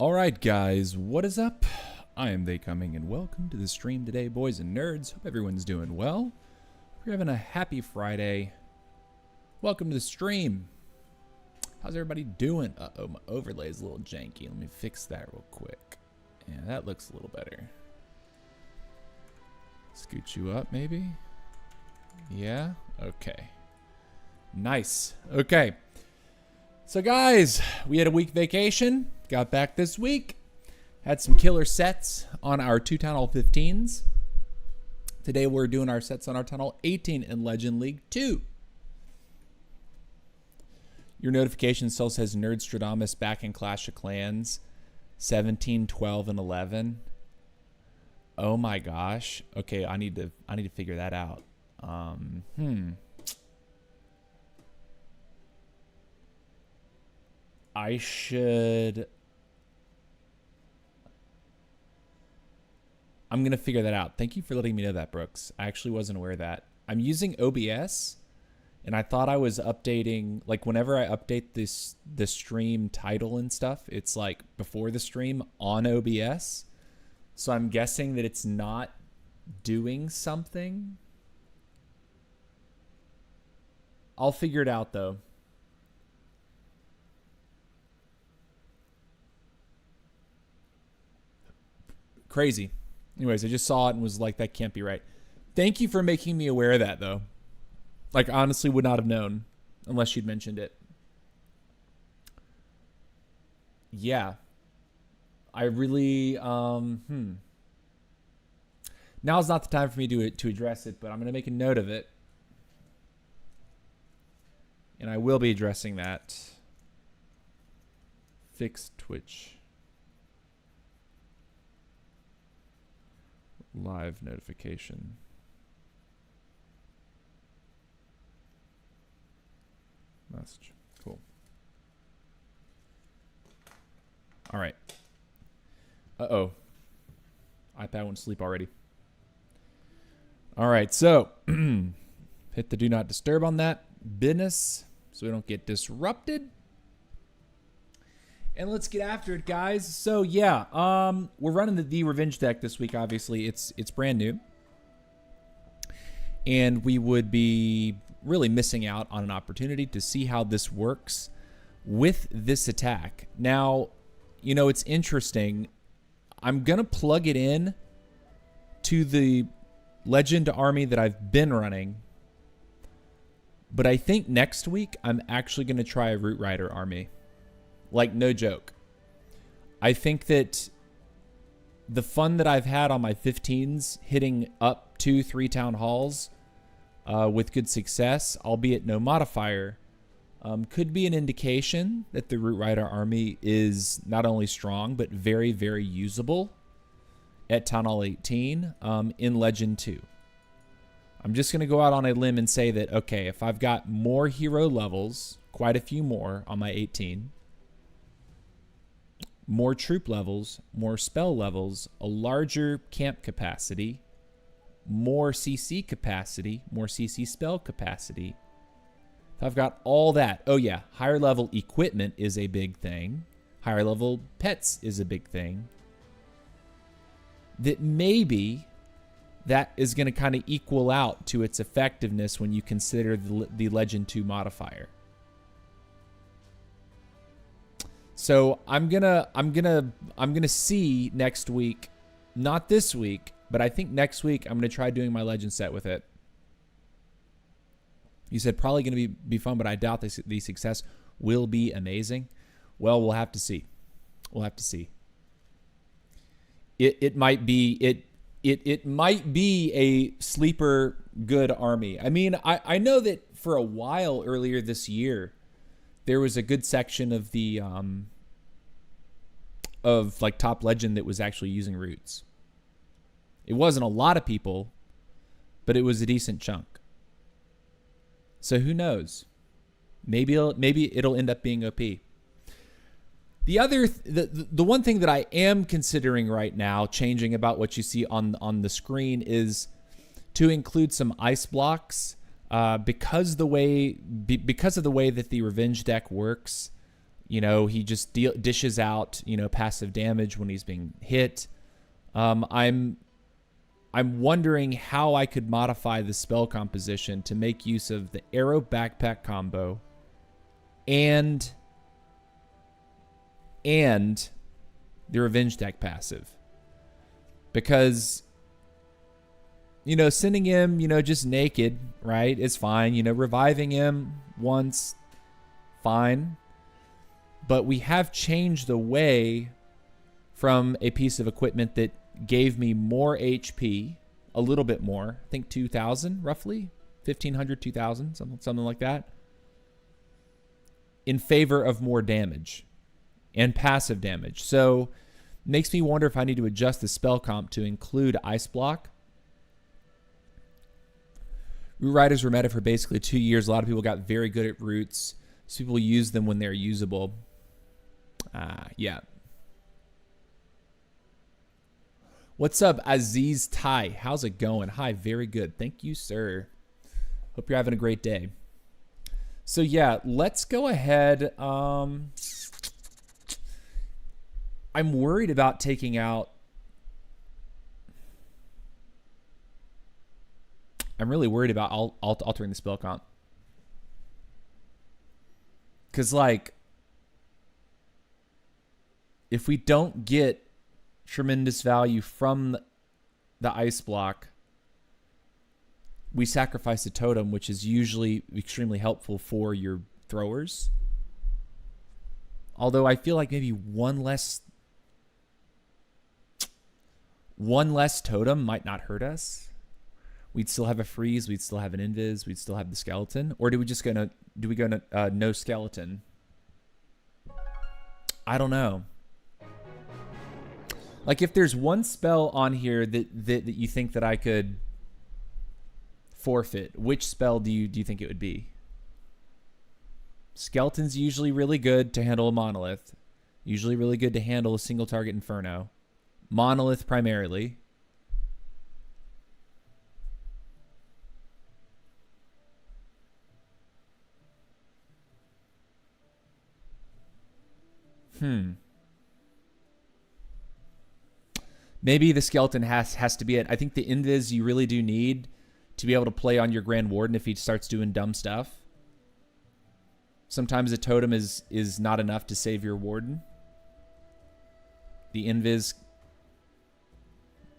Alright guys, what is up? I am TheyComing and welcome to the stream today, boys and nerds. Hope everyone's doing well. We're having a happy Friday. Welcome to the stream. How's everybody doing? Uh-oh, my overlay is a little janky. Let me fix that real quick. Yeah, that looks a little better. Scoot you up, maybe? Yeah? Okay. Nice. Okay. So guys, we had a week vacation. Got back this week. Had some killer sets on our 2 Town Hall 15s. Today we're doing our sets on our Town Hall 18 in Legend League 2. Your notification still says Nerdstradamus back in Clash of Clans 17, 12, and 11. Oh my gosh. Okay, I need to figure that out. I should... I'm going to figure that out. Thank you for letting me know that, Brooks. I actually wasn't aware of that. I'm using OBS, and I thought I was updating... Like, whenever I update the stream title and stuff, it's, like, before the stream on OBS. So I'm guessing that it's not doing something. I'll figure it out, though. Crazy. Anyways, I just saw it and was like, that can't be right. Thank you for making me aware of that, though. Like, honestly would not have known unless you'd mentioned it. Yeah. I really, Now's not the time for me to address it, but I'm going to make a note of it. And I will be addressing that. Fix Twitch. Live notification. Message. Cool. All right. Uh-oh. iPad went to sleep already. All right, so hit the do not disturb on that business so we don't get disrupted. And let's get after it, guys. So yeah, we're running the Revenge deck this week. Obviously, it's brand new, and we would be really missing out on an opportunity to see how this works with this attack. Now, you know, it's interesting. I'm gonna plug it in to the Legend army that I've been running, but I think next week I'm actually gonna try a Root Rider army. Like, no joke. I think that the fun that I've had on my 15s, hitting up 2-3 town halls with good success, albeit no modifier, could be an indication that the Root Rider army is not only strong, but very, very usable at Town Hall 18 in Legend 2. I'm just going to go out on a limb and say that, okay, if I've got more hero levels, quite a few more on my 18, more troop levels, more spell levels, a larger camp capacity, more CC capacity, more CC spell capacity. If I've got all that, oh yeah, higher level equipment is a big thing. Higher level pets is a big thing. That maybe that is going to kind of equal out to its effectiveness when you consider the Legend 2 modifier. So I'm gonna see next week, not this week, but I think next week I'm gonna try doing my Legend set with it. You said probably gonna be fun, but I doubt the success will be amazing. Well, we'll have to see. We'll have to see. It might be it might be a sleeper good army. I mean, I know that for a while earlier this year, there was a good section of the of like Top Legend that was actually using roots. It wasn't a lot of people, but it was a decent chunk. So who knows? Maybe it'll end up being OP. The other the one thing that I am considering right now changing about what you see on the screen is to include some ice blocks because of the way that the Revenge deck works. You know, he just dishes out, you know, passive damage when he's being hit. I'm wondering how I could modify the spell composition to make use of the arrow backpack combo and the revenge deck passive. Because, you know, sending him, you know, just naked, right, is fine. You know, reviving him once, fine. But we have changed away from a piece of equipment that gave me more HP, a little bit more, I think 2,000 roughly, 1,500, 2,000, something like that, in favor of more damage and passive damage. So makes me wonder if I need to adjust the spell comp to include Ice Block. Root Riders were meta for basically 2 years. A lot of people got very good at roots. So people use them when they're usable. Yeah. What's up, Aziz Tai? How's it going? Hi, very good. Thank you, sir. Hope you're having a great day. So yeah, let's go ahead. I'm worried about taking out. I'm really worried about altering the spell comp. Because, like, if we don't get tremendous value from the ice block, we sacrifice a totem, which is usually extremely helpful for your throwers. Although I feel like maybe one less totem might not hurt us. We'd still have a freeze. We'd still have an invis. We'd still have the skeleton. Or do we go to no skeleton? I don't know. Like, if there's one spell on here that you think that I could forfeit, which spell do you think it would be? Skeleton's usually really good to handle a monolith. Usually really good to handle a single target inferno. Monolith primarily. Maybe the skeleton has to be it. I think the invis you really do need to be able to play on your Grand Warden if he starts doing dumb stuff. Sometimes a totem is not enough to save your Warden. The invis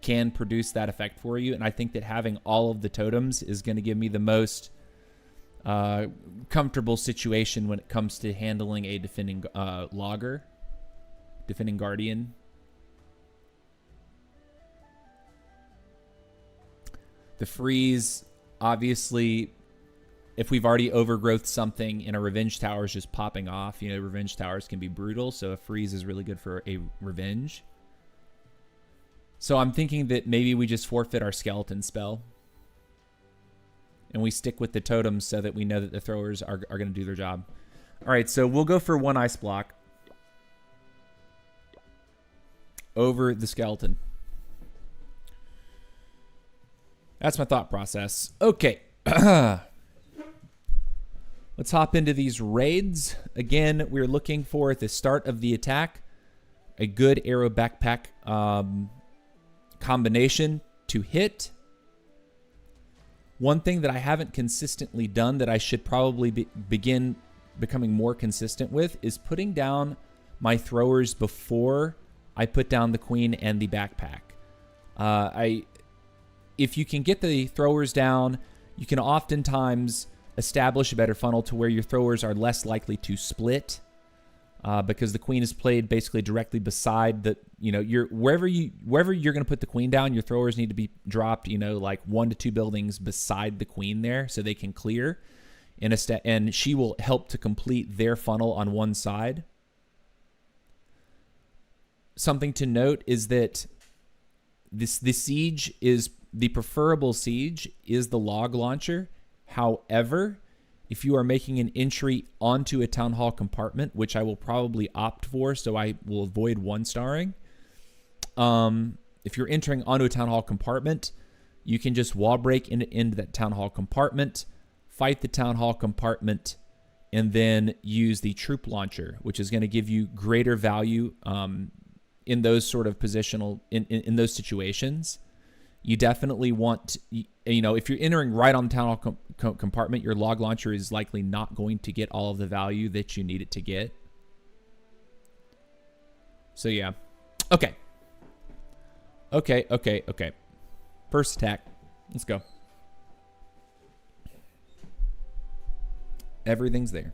can produce that effect for you, and I think that having all of the totems is going to give me the most comfortable situation when it comes to handling a defending logger, defending guardian. The freeze, obviously, if we've already overgrowth something in a revenge tower is just popping off. You know, revenge towers can be brutal, so a freeze is really good for a revenge. So I'm thinking that maybe we just forfeit our skeleton spell. And we stick with the totems so that we know that the throwers are going to do their job. All right, so we'll go for one ice block over the skeleton. That's my thought process. Okay. Let's hop into these raids. Again, we're looking for, at the start of the attack, a good arrow backpack combination to hit. One thing that I haven't consistently done that I should probably begin becoming more consistent with is putting down my throwers before I put down the queen and the backpack. If you can get the throwers down, you can oftentimes establish a better funnel to where your throwers are less likely to split, because the queen is played basically directly beside the, you know, wherever you're going to put the queen down, your throwers need to be dropped, you know, like 1 to 2 buildings beside the queen there so they can clear, and she will help to complete their funnel on one side. Something to note is that the siege is the preferable siege is the log launcher. However, if you are making an entry onto a town hall compartment, which I will probably opt for, so I will avoid 1-starring. If you're entering onto a town hall compartment, you can just wall break into that town hall compartment, fight the town hall compartment, and then use the troop launcher, which is going to give you greater value in those sort of positional, in those situations. You definitely want, you know, if you're entering right on the town hall compartment, your log launcher is likely not going to get all of the value that you need it to get. So yeah. Okay. Okay. First attack. Let's go. Everything's there.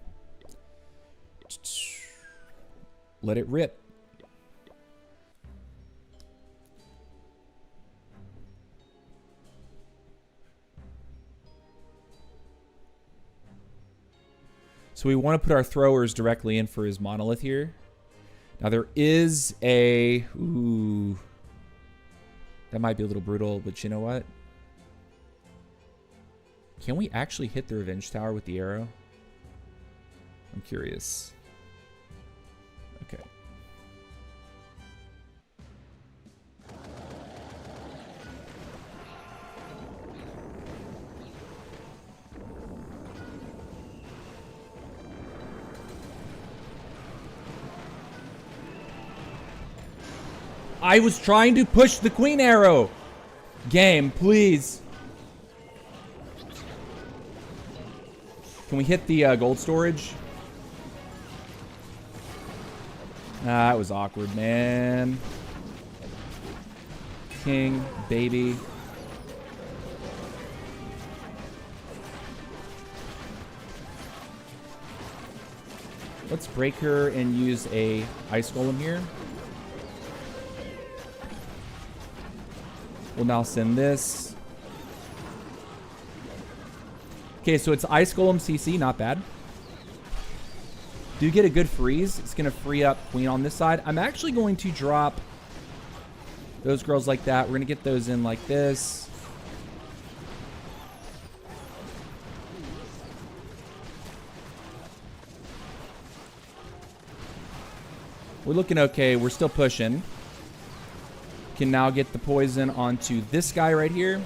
Let it rip. So we want to put our throwers directly in for his monolith here. Now there is a... Ooh. That might be a little brutal, but you know what? Can we actually hit the revenge tower with the arrow? I'm curious. Okay. I was trying to push the queen arrow. Game, please. Can we hit the gold storage? That was awkward, man. King, baby. Let's break her and use a ice golem here. We'll now send this. Okay, so it's Ice Golem CC, not bad. Do get a good freeze. It's going to free up Queen on this side. I'm actually going to drop those girls like that. We're going to get those in like this. We're looking okay. We're still pushing. Can now get the poison onto this guy right here.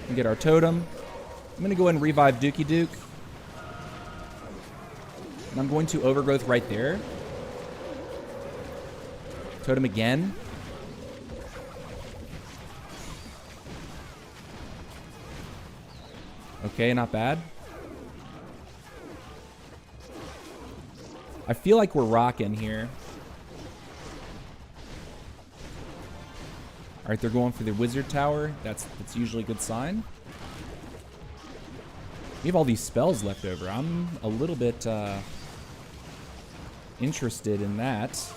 And get our totem. I'm going to go ahead and revive Dookie Duke. And I'm going to overgrowth right there. Totem again. Okay, not bad. I feel like we're rocking here. All right, they're going for the wizard tower. That's usually a good sign. We have all these spells left over. I'm a little bit interested in that.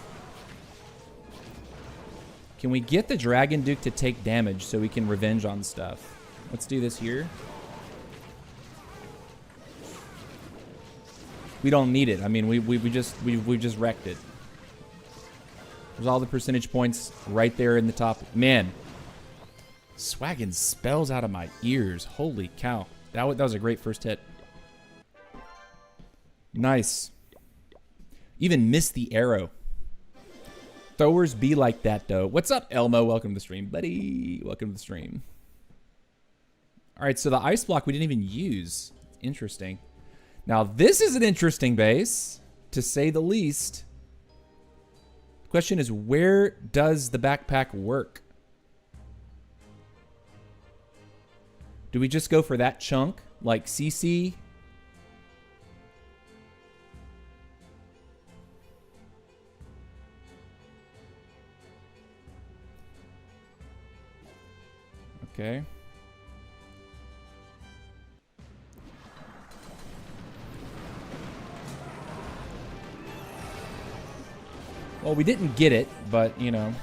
Can we get the Dragon Duke to take damage so we can revenge on stuff? Let's do this here. We don't need it. I mean, we just wrecked it. There's all the percentage points right there in the top. Man, swagging spells out of my ears. Holy cow. That was a great first hit. Nice. Even missed the arrow. Throwers be like that, though. What's up, Elmo? Welcome to the stream, buddy. Welcome to the stream. All right, so the ice block we didn't even use. Interesting. Now, this is an interesting base, to say the least. The question is, where does the backpack work? Do we just go for that chunk, like CC? Okay. Well, we didn't get it, but, you know.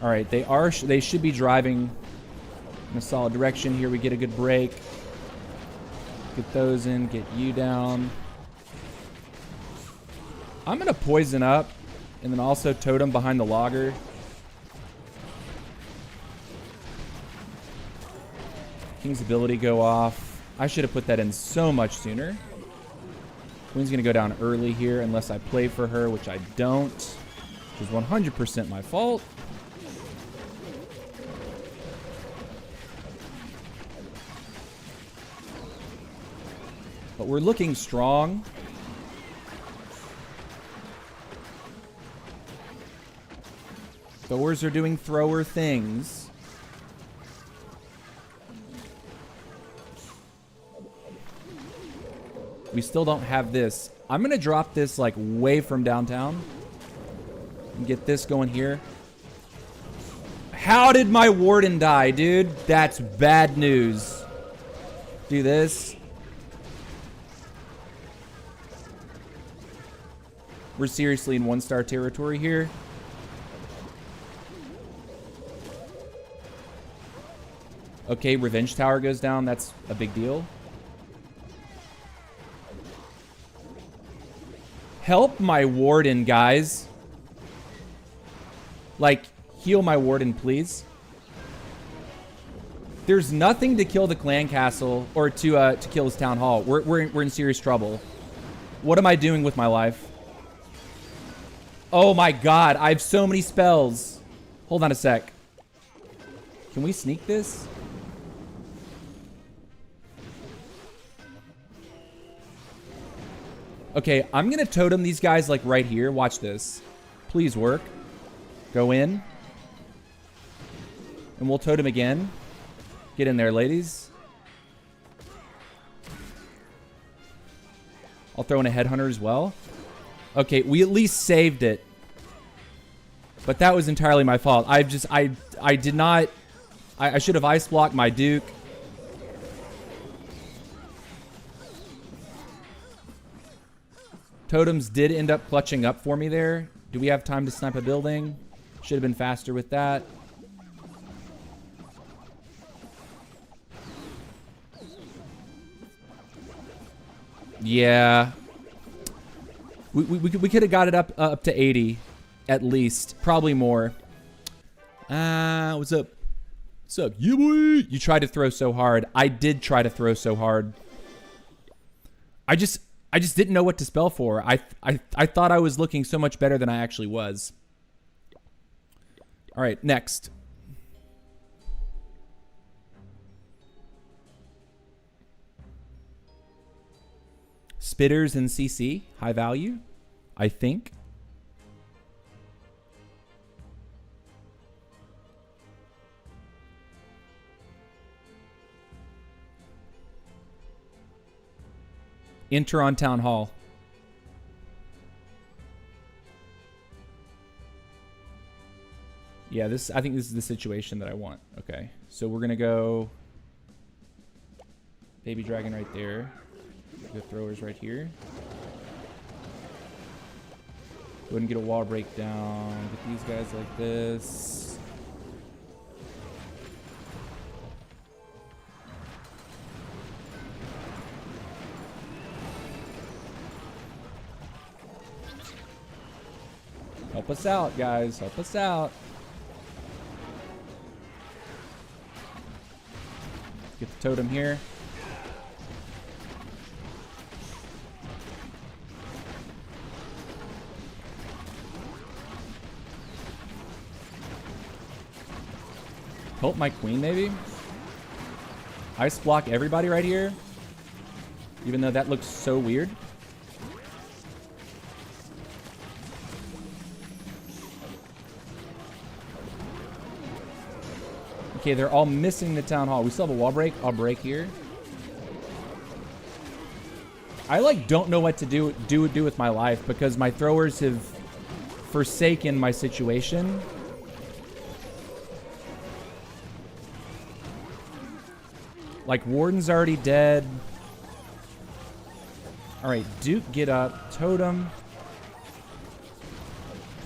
All right, they should be driving in a solid direction here. We get a good break. Get those in, get you down. I'm going to poison up and then also totem behind the logger. King's ability go off. I should have put that in so much sooner. Queen's going to go down early here unless I play for her, which I don't. Which is 100% my fault. But we're looking strong. Throwers are doing thrower things. We still don't have this. I'm going to drop this like way from downtown. And get this going here. How did my warden die, dude? That's bad news. Do this. We're seriously in 1-star territory here. Okay, Revenge Tower goes down. That's a big deal. Help my warden, guys. Like, heal my warden, please. There's nothing to kill the clan castle or to kill his town hall. We're in serious trouble. What am I doing with my life? Oh my god, I have so many spells. Hold on a sec. Can we sneak this? Okay, I'm gonna totem these guys like right here. Watch this. Please work. Go in. And we'll totem again. Get in there, ladies. I'll throw in a headhunter as well. Okay, we at least saved it. But that was entirely my fault. I did not... I should have ice blocked my Duke. Totems did end up clutching up for me there. Do we have time to snipe a building? Should have been faster with that. Yeah. We could have got it up to 80 at least. Probably more. What's up? What's up? Yeah, boy. You tried to throw so hard. I did try to throw so hard. I just didn't know what to spell for. I thought I was looking so much better than I actually was. All right, next. Spitters and CC, high value, I think. Enter on Town Hall. Yeah, I think this is the situation that I want. Okay, so we're gonna go Baby Dragon right there. The throwers right here. Go ahead and get a wall breakdown. Get these guys like this. Help us out, guys. Help us out. Get the totem here. Help my queen, maybe? Ice block everybody right here. Even though that looks so weird. Okay, they're all missing the town hall. We still have a wall break. I'll break here. I like don't know what to do with my life because my throwers have forsaken my situation. Like Warden's already dead. All right, Duke, get up. Totem.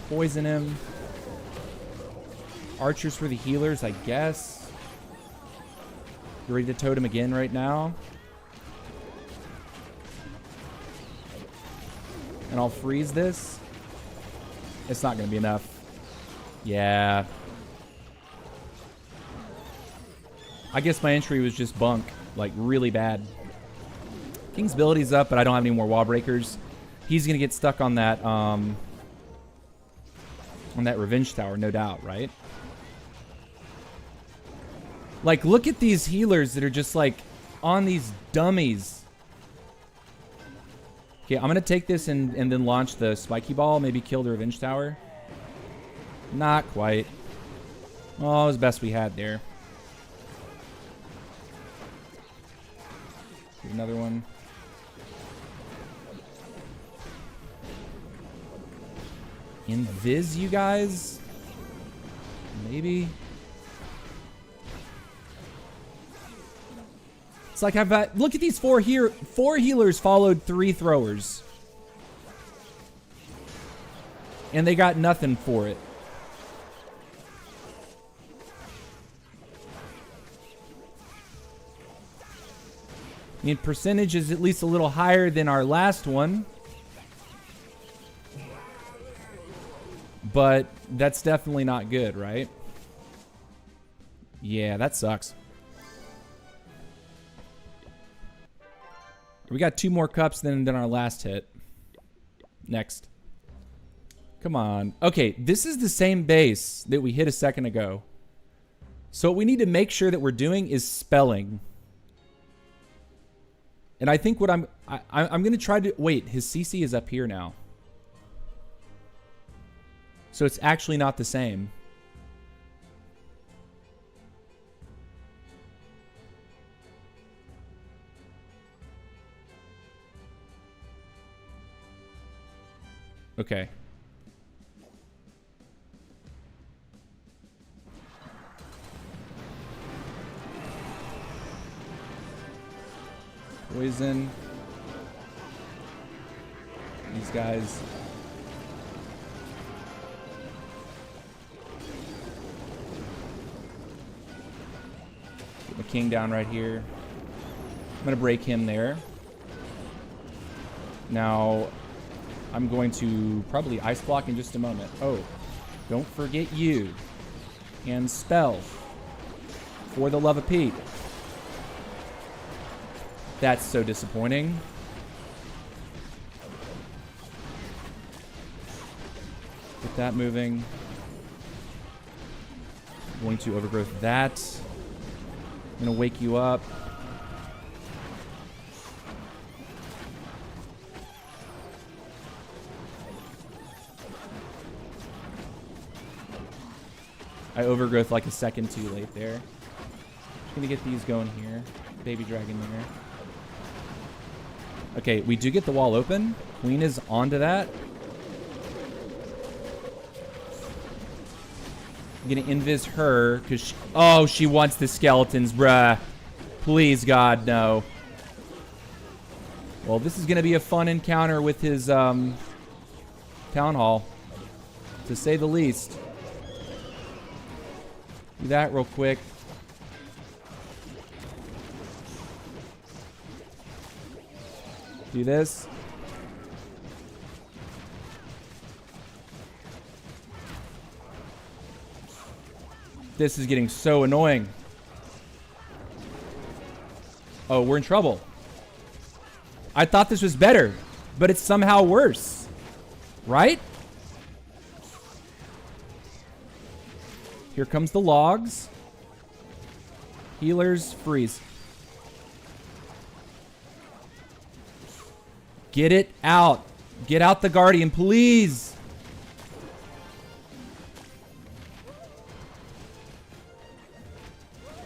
Poison him. Archers for the healers, I guess. You ready to totem again right now? And I'll freeze this. It's not going to be enough. Yeah. I guess my entry was just bunk. Like, really bad. King's ability's up, but I don't have any more wall breakers. He's going to get stuck on that, On that revenge tower, no doubt, right? Like, look at these healers that are just, like, on these dummies. Okay, I'm going to take this and then launch the spiky ball. Maybe kill the revenge tower. Not quite. Oh, it was the best we had there. Another one. Invis, you guys? Maybe? It's like I've got... Look at these four here. 4 healers followed 3 throwers. And they got nothing for it. I mean, percentage is at least a little higher than our last one. But that's definitely not good, right? Yeah, that sucks. We got 2 more cups than our last hit. Next. Come on. Okay, this is the same base that we hit a second ago. So what we need to make sure that we're doing is spelling. And I think what I'm going to try to... Wait, his CC is up here now. So it's actually not the same. Okay. Poison. These guys. Get the king down right here. I'm going to break him there. Now, I'm going to probably ice block in just a moment. Oh, don't forget you. And spell. For the love of Pete. That's so disappointing. Get that moving. I'm going to overgrowth that. I'm going to wake you up. I overgrowth like a second too late there. Just going to get these going here. Baby dragon there. Okay, we do get the wall open. Queen is onto that. I'm gonna invis her because oh, she wants the skeletons, bruh. Please, God, no. Well, this is gonna be a fun encounter with his town hall, to say the least. Do that real quick. Do this. This is getting so annoying. Oh, we're in trouble. I thought this was better, but it's somehow worse. Right? Here comes the logs. Healers, freeze. Get it out. Get out the Guardian, please.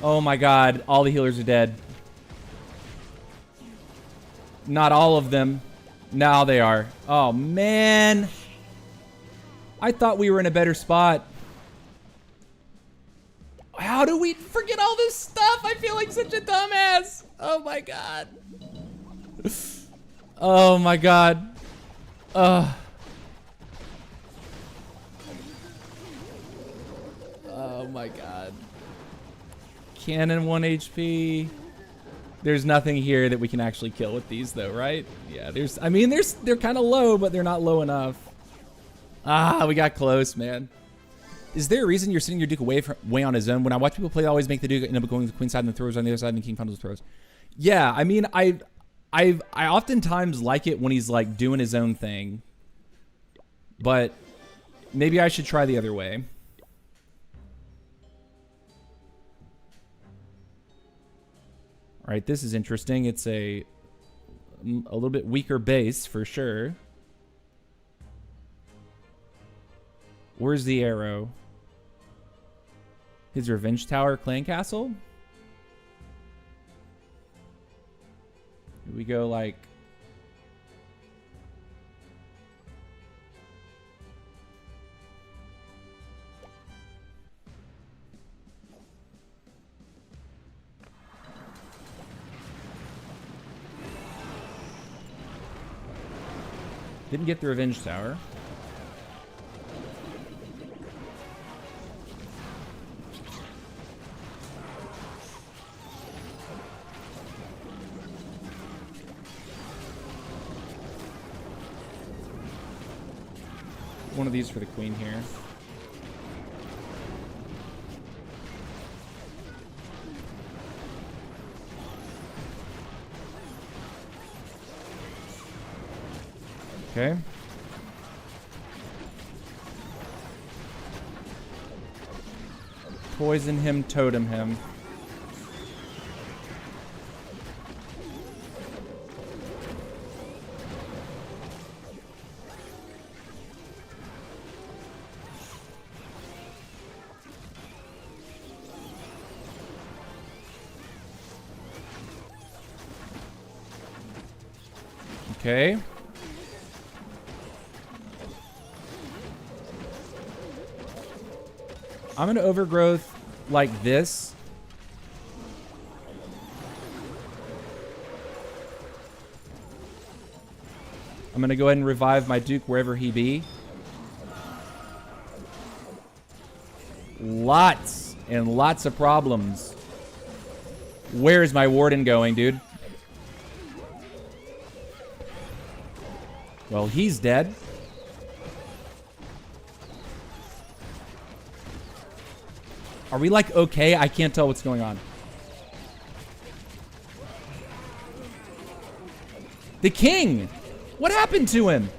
Oh my God. All the healers are dead. Not all of them. Now they are. Oh, man. I thought we were in a better spot. How do we forget all this stuff? I feel like such a dumbass. Oh my God. Oh my God. Oh my God. Cannon 1 HP. There's nothing here that we can actually kill with these though, right? Yeah, they're kind of low, but they're not low enough. Ah, we got close, man. Is there a reason you're sitting your Duke way on his own? When I watch people play, I always make the Duke end up going to the queen side and the throws on the other side and the king funnels throws. Yeah, I mean, I oftentimes like it when he's like doing his own thing, but Maybe I should try the other way. All right, this is interesting. It's a little bit weaker base for sure. Where's the arrow? His Revenge Tower Clan Castle? We go like... Didn't get the Revenge Tower. One of these for the queen here. Okay. Poison him, totem him. Okay. I'm going to overgrowth like this. I'm going to go ahead and revive my Duke wherever he be. Lots and lots of problems. Where is my Warden going, dude? Well, he's dead. Are we like okay? I can't tell what's going on. The king! What happened to him?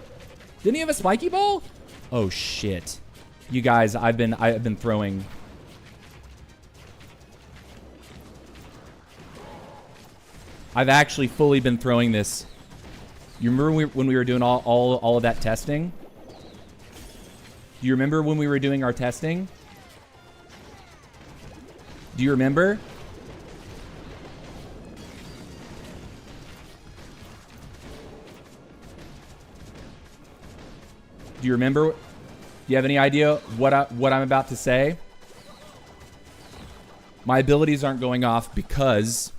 Didn't he have a spiky ball? Oh shit. You guys, I've been throwing. I've actually fully been throwing this. You remember when we were doing all of that testing? Do you remember when we were doing our testing? Do you remember? Do you remember? Do you have any idea what I'm about to say? My abilities aren't going off because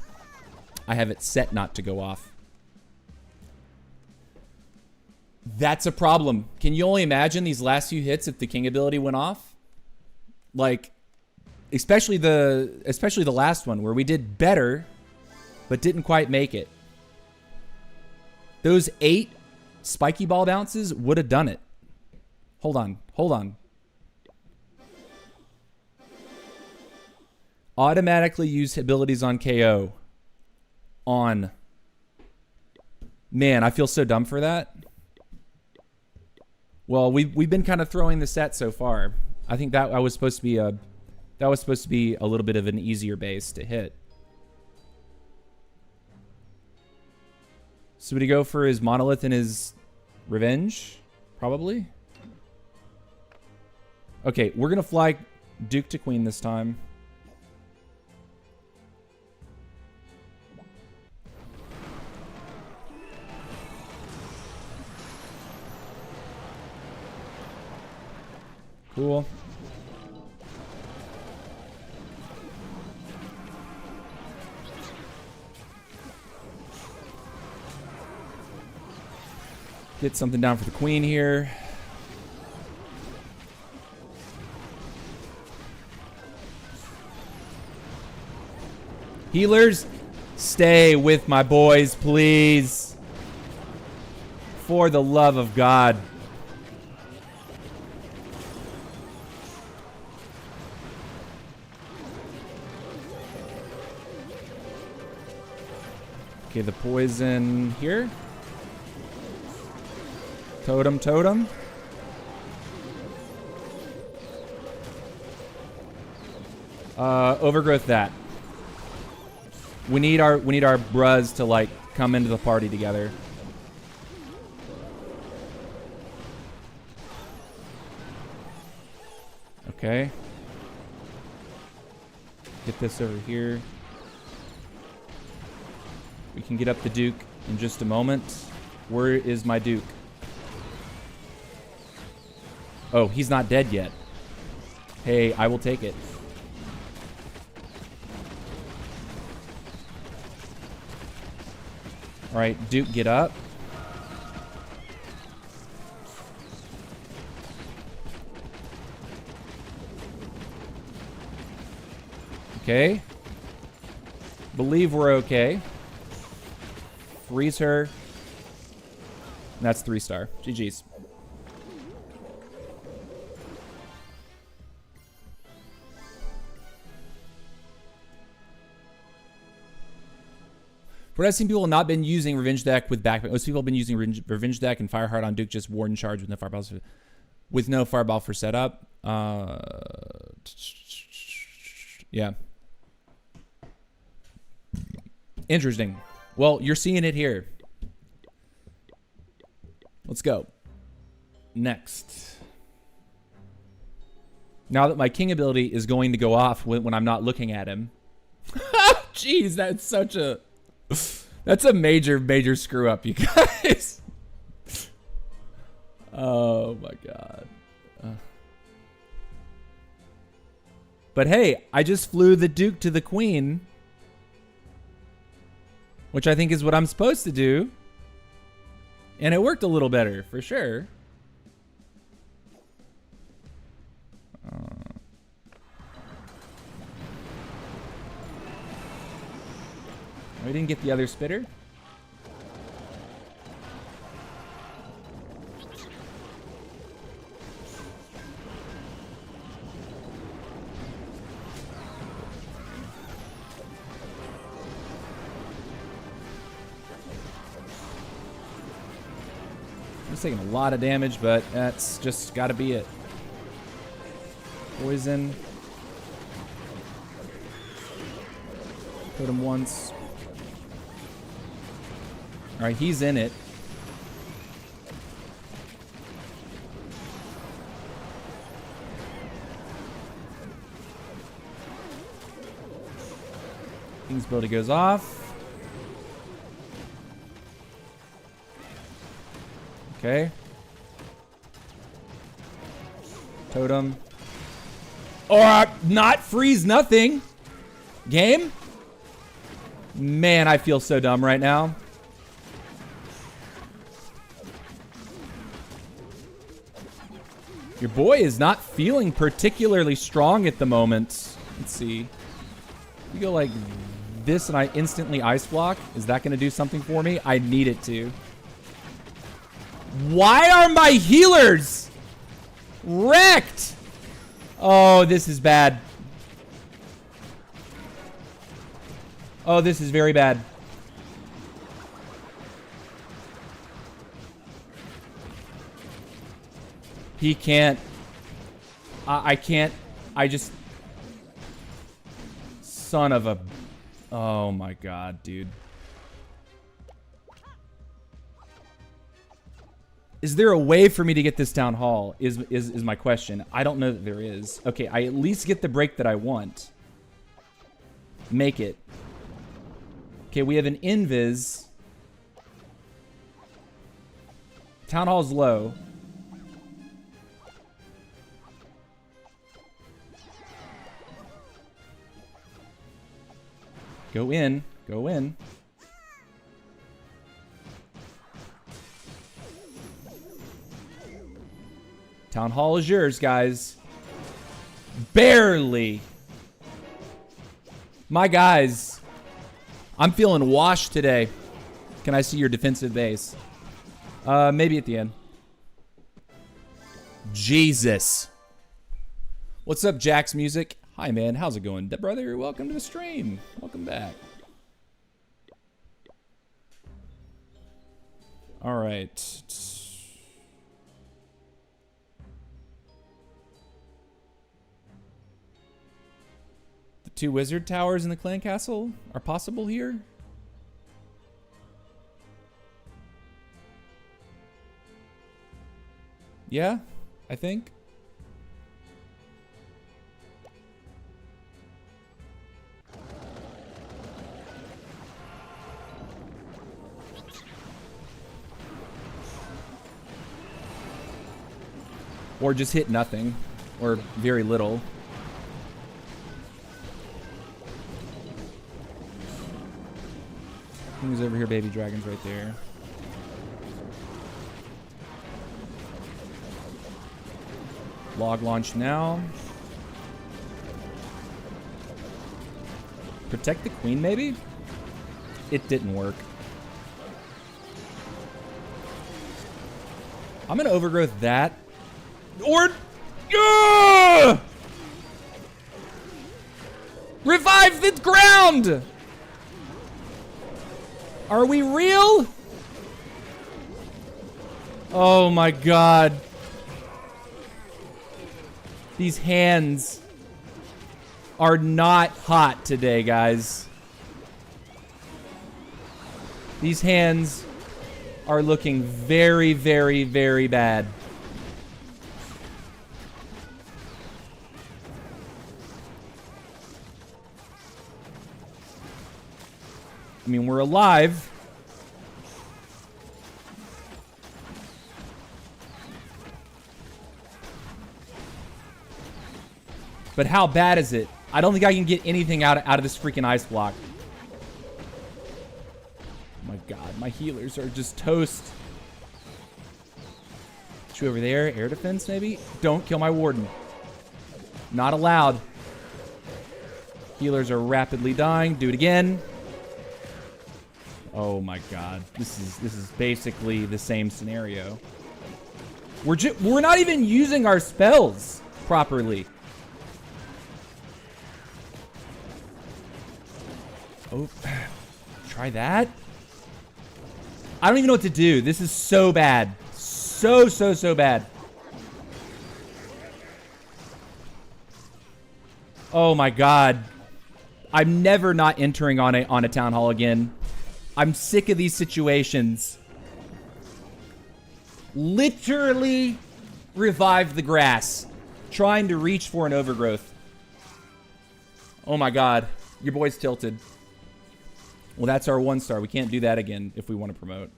I have it set not to go off. That's a problem. Can you only imagine these last few hits if the king ability went off? Like, especially the last one where we did better, but didn't quite make it. Those 8 spiky ball bounces would have done it. Hold on. Hold on. Automatically use abilities on KO. On. Man, I feel so dumb for that. Well, we've been kind of throwing the set so far. I think that was supposed to be a little bit of an easier base to hit. So would he go for his monolith and his revenge? Probably. Okay, we're gonna fly Duke to Queen this time. Cool. Get something down for the queen here. Healers, stay with my boys, please. For the love of God. Okay, the poison here. Totem, totem. Overgrowth that. We need our bruz to like come into the party together. Okay. Get this over here. We can get up the Duke in just a moment. Where is my Duke? Oh, he's not dead yet. Hey, I will take it. All right, Duke, get up. Okay. Believe we're okay. Freeze her. That's 3-star. GG's. What I've seen, people have not been using Revenge Deck with backpack. Most people have been using Revenge Deck and Fireheart on Duke, just Warden Charge with no fireballs for setup. Yeah. Interesting. Well, you're seeing it here. Let's go. Next. Now that my king ability is going to go off when I'm not looking at him. Jeez, that's such a... That's a major, major screw up, you guys. Oh my god. But hey, I just flew the Duke to the Queen. Which I think is what I'm supposed to do. And it worked a little better, for sure. We didn't get the other spitter. It's taking a lot of damage, but that's just got to be it. Poison. Put him once. All right, he's in it. King's ability goes off. Okay. Totem. Or not freeze nothing. Game? Man, I feel so dumb right now. Your boy is not feeling particularly strong at the moment. Let's see. You go like this and I instantly ice block. Is that going to do something for me? I need it to. Why are my healers wrecked? Oh, this is bad. Oh, this is very bad. He can't. I can't. I just... Son of a... Oh my god, dude. Is there a way for me to get this town hall? Is my question. I don't know that there is. Okay, I at least get the break that I want. Make it. Okay, we have an invis. Town hall's low. Go in. Go in. Town hall is yours, guys. Barely. My guys. I'm feeling washed today. Can I see your defensive base? Maybe at the end. Jesus. What's up, Jack's Music? Hi, man. How's it going? Brother, welcome to the stream. Welcome back. All right. 2 wizard towers in the clan castle are possible here. Yeah, I think. Or just hit nothing, or very little. Who's over here? Baby dragon's right there. Log launch now. Protect the queen, maybe? It didn't work. I'm gonna overgrowth that. Or... Revive the ground! Are we real? Oh my god. These hands are not hot today, guys. These hands are looking very, very, very bad. I mean, we're alive. But how bad is it? I don't think I can get anything out of this freaking ice block. Oh my god, my healers are just toast. Two over there, air defense maybe? Don't kill my warden. Not allowed. Healers are rapidly dying. Do it again. Oh my god. This is basically the same scenario. We're not even using our spells properly. Oh, try that. I don't even know what to do. This is so bad. So bad. Oh my god. I'm never not entering on a town hall again. I'm sick of these situations. Literally revive the grass. Trying to reach for an overgrowth. Oh my god. Your boy's tilted. Well, that's our 1-star. We can't do that again if we want to promote.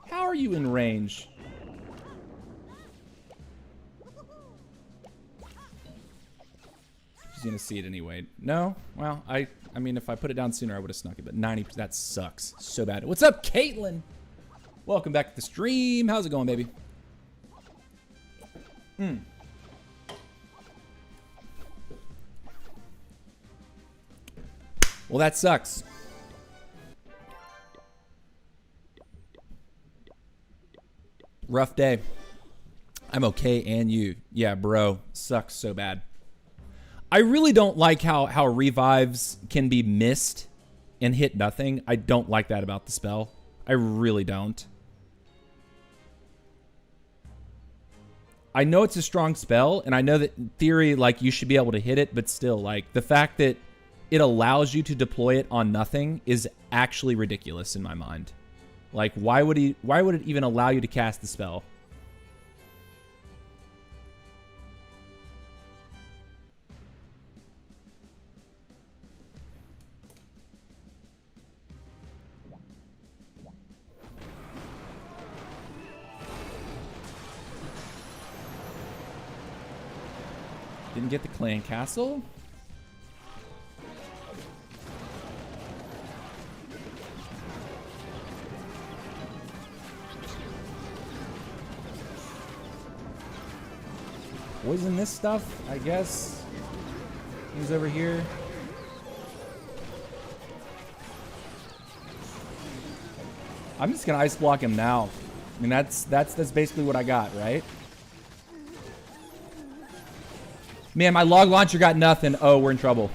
How are you in range? She's gonna see it anyway. No? Well, I mean, if I put it down sooner, I would have snuck it, but 90%, that sucks so bad. What's up, Caitlin? Welcome back to the stream. How's it going, baby? Well, that sucks. Rough day. I'm okay, and you. Yeah, bro. Sucks so bad. I really don't like how revives can be missed and hit nothing. I don't like that about the spell. I really don't. I know it's a strong spell, and I know that in theory, like, you should be able to hit it, but still, like, the fact that it allows you to deploy it on nothing is actually ridiculous in my mind. Like, why would it even allow you to cast the spell? Didn't get the clan castle? Poison this stuff, I guess. Who's over here? I'm just gonna ice block him now. I mean, that's basically what I got, right? Man, my log launcher got nothing. Oh, we're in trouble.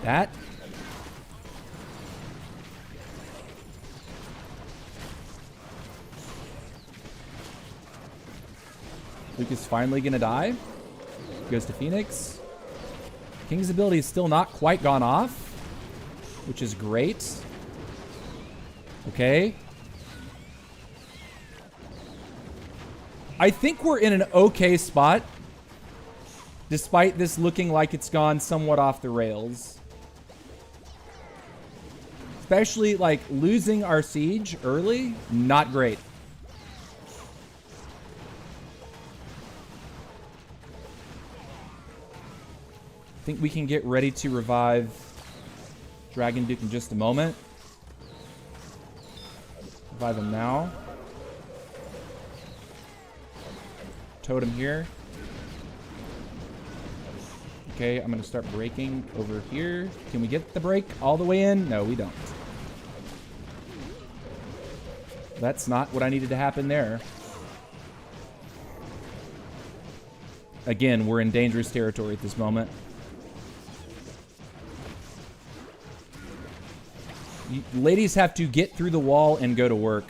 that. Luke is finally gonna die. Goes to Phoenix. King's ability is still not quite gone off, which is great. Okay. I think we're in an okay spot, despite this looking like it's gone somewhat off the rails. Especially, like, losing our siege early, not great. I think we can get ready to revive Dragon Duke in just a moment. Revive him now. Totem here. Okay, I'm going to start breaking over here. Can we get the break all the way in? No, we don't. That's not what I needed to happen there. Again, we're in dangerous territory at this moment. Ladies have to get through the wall and go to work.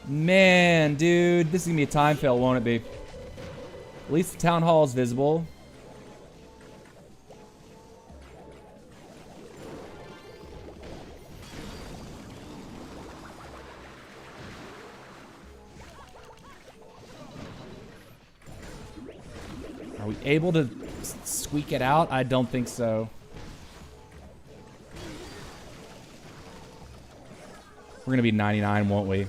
Man, dude, this is gonna be a time fail, won't it be? At least the town hall is visible. Are we able to squeak it out? I don't think so. We're gonna be 99, won't we?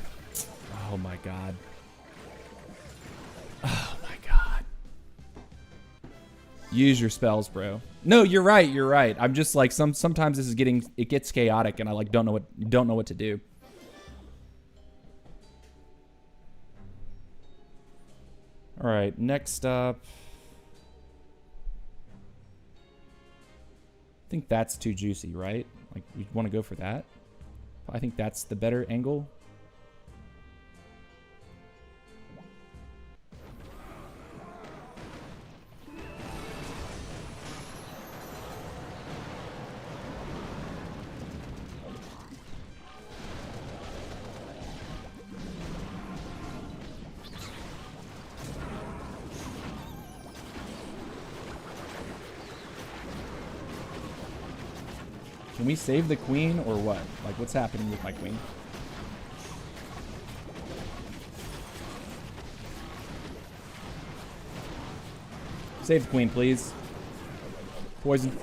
Oh my god. Oh my god. Use your spells, bro. No, you're right. You're right. I'm just like sometimes this is it gets chaotic, and I like don't know what to do. All right, next up. I think that's too juicy, right? Like, we want to go for that. I think that's the better angle. Can we save the queen or what? Like, what's happening with my queen? Save the queen, please. Poison.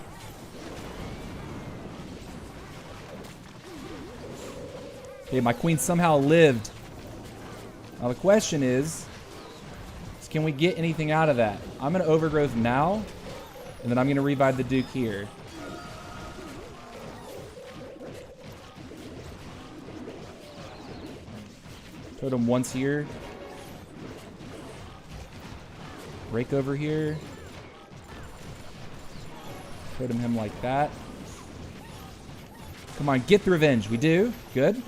Okay, my queen somehow lived. Now the question is can we get anything out of that? I'm going to overgrowth now, and then I'm going to revive the Duke here. Totem once here. Break over here. Totem him like that. Come on, get the revenge. We do. Good.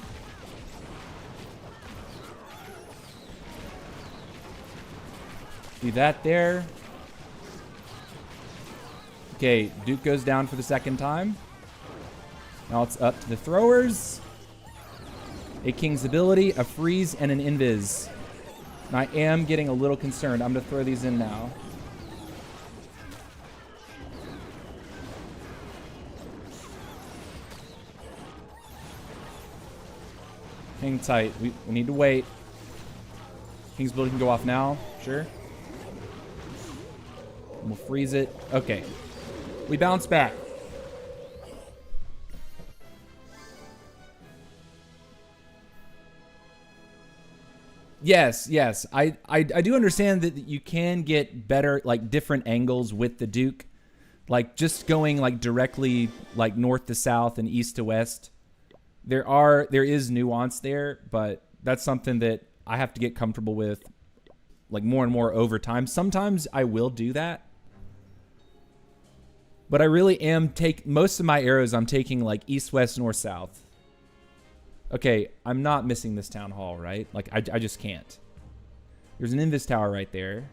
Do that there. Okay, Duke goes down for the second time. Now it's up to the throwers. A king's ability, a freeze, and an invis. And I am getting a little concerned. I'm going to throw these in now. Hang tight. We need to wait. King's ability can go off now. Sure. And we'll freeze it. Okay. We bounce back. Yes, yes. I do understand that you can get better, like, different angles with the Duke. Like, just going, like, directly, like, north to south and east to west. There is nuance there, but that's something that I have to get comfortable with, like, more and more over time. Sometimes I will do that. But I really am most of my arrows I'm taking, like, east, west, north, south. Okay, I'm not missing this town hall, right? Like, I just can't. There's an Invis tower right there.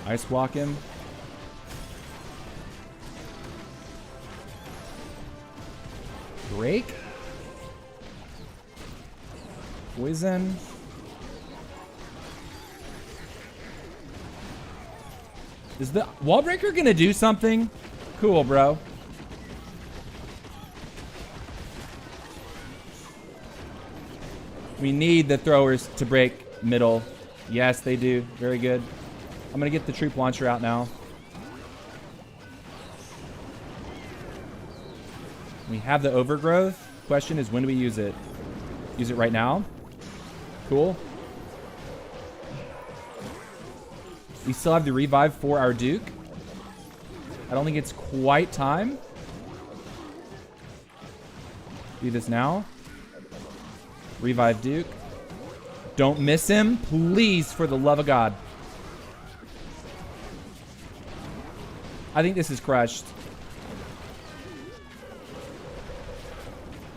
Ice block him. Break. Poison. Is the wall breaker gonna do something? Cool, bro. We need the throwers to break middle. Yes, they do. Very good. I'm gonna get the troop launcher out now. We have the overgrowth. Question is, when do we use it? Use it right now? Cool. We still have the revive for our Duke. I don't think it's quite time. Do this now. Revive Duke. Don't miss him, please, for the love of God. I think this is crushed.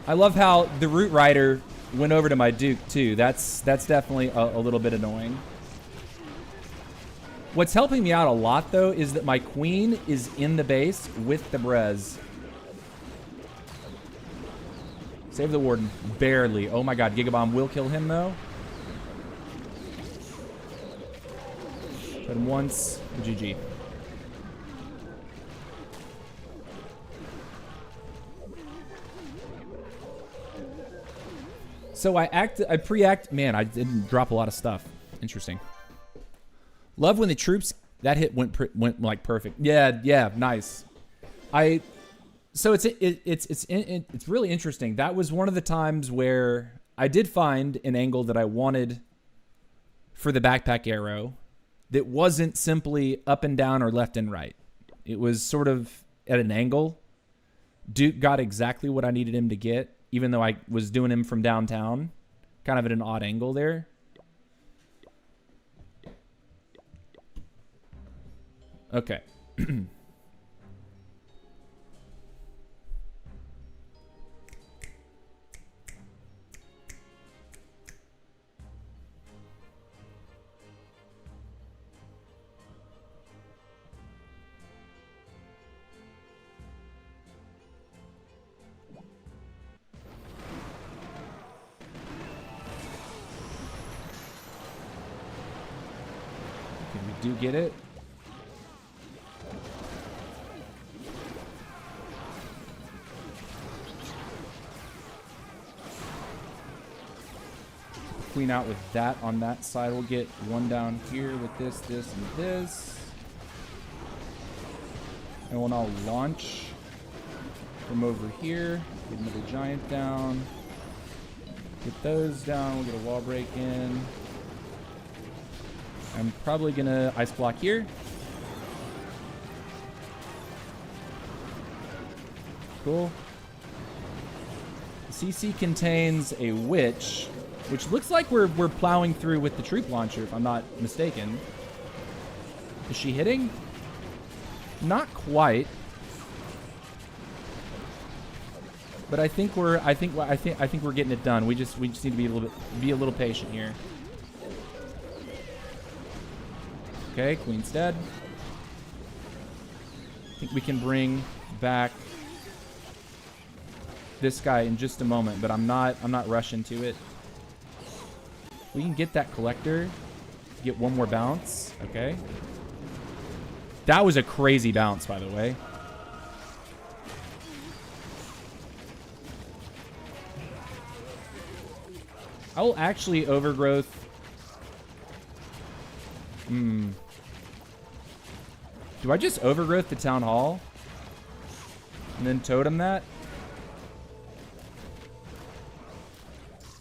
I love how the Root Rider went over to my Duke, too. That's definitely a little bit annoying. What's helping me out a lot, though, is that my Queen is in the base with the Brez. Save the Warden. Barely. Oh my god, Gigabomb will kill him, though. Hit him once. GG. So I pre-act. Man, I didn't drop a lot of stuff. Interesting. Love when the troops, that hit went like perfect. Yeah, nice. So it's really interesting. That was one of the times where I did find an angle that I wanted for the backpack arrow that wasn't simply up and down or left and right. It was sort of at an angle. Duke got exactly what I needed him to get, even though I was doing him from downtown, kind of at an odd angle there. Okay. We do get it. Queen out with that on that side. We'll get one down here with this, this, and this. And we'll now launch from over here. Get another giant down. Get those down. We'll get a wall break in. I'm probably gonna ice block here. Cool. The CC contains a witch, which looks like we're plowing through with the troop launcher, if I'm not mistaken. Is she hitting? Not quite. But I think we're getting it done. We just need to be a little patient here. Okay, Queen's dead. I think we can bring back this guy in just a moment, but I'm not rushing to it. We can get that collector. Get one more bounce. Okay. That was a crazy bounce, by the way. I will actually overgrowth. Do I just overgrowth the town hall? And then totem that?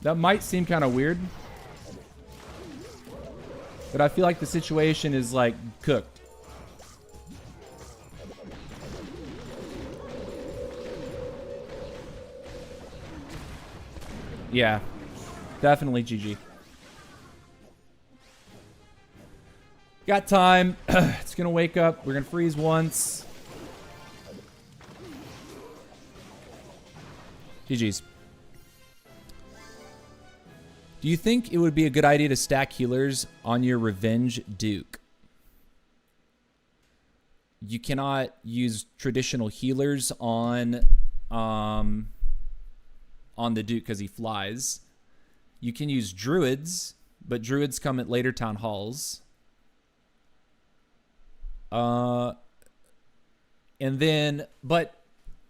That might seem kind of weird. But I feel like the situation is, like, cooked. Yeah. Definitely GG. Got time. It's going to wake up. We're going to freeze once. GG's. Do you think it would be a good idea to stack healers on your Revenge Duke? you cannot use traditional healers on the Duke because he flies. You can use druids, but druids come at later town halls. And then, but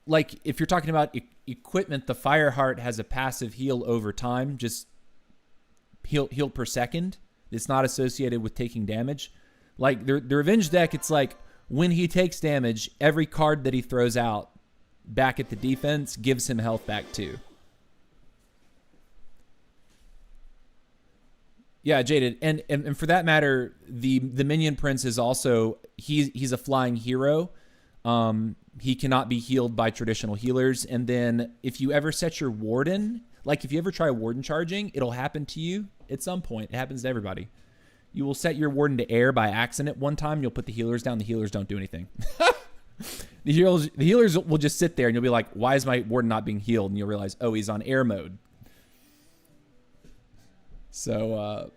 like if you're talking about equipment, the Fireheart has a passive heal over time, just heal per second. It's not associated with taking damage. Like the Revenge deck, it's like when he takes damage, every card that he throws out back at the defense gives him health back too. Yeah, Jaded, and for that matter, the Minion Prince is also he's a flying hero. He cannot be healed by traditional healers. And then if you ever set your Warden, like if you ever try Warden charging, it'll happen to you at some point. It happens to everybody. You will set your Warden to air by accident one time. You'll put the healers down. The healers don't do anything. The healers will just sit there, and you'll be like, "Why is my Warden not being healed?" And you'll realize, "Oh, he's on air mode." So,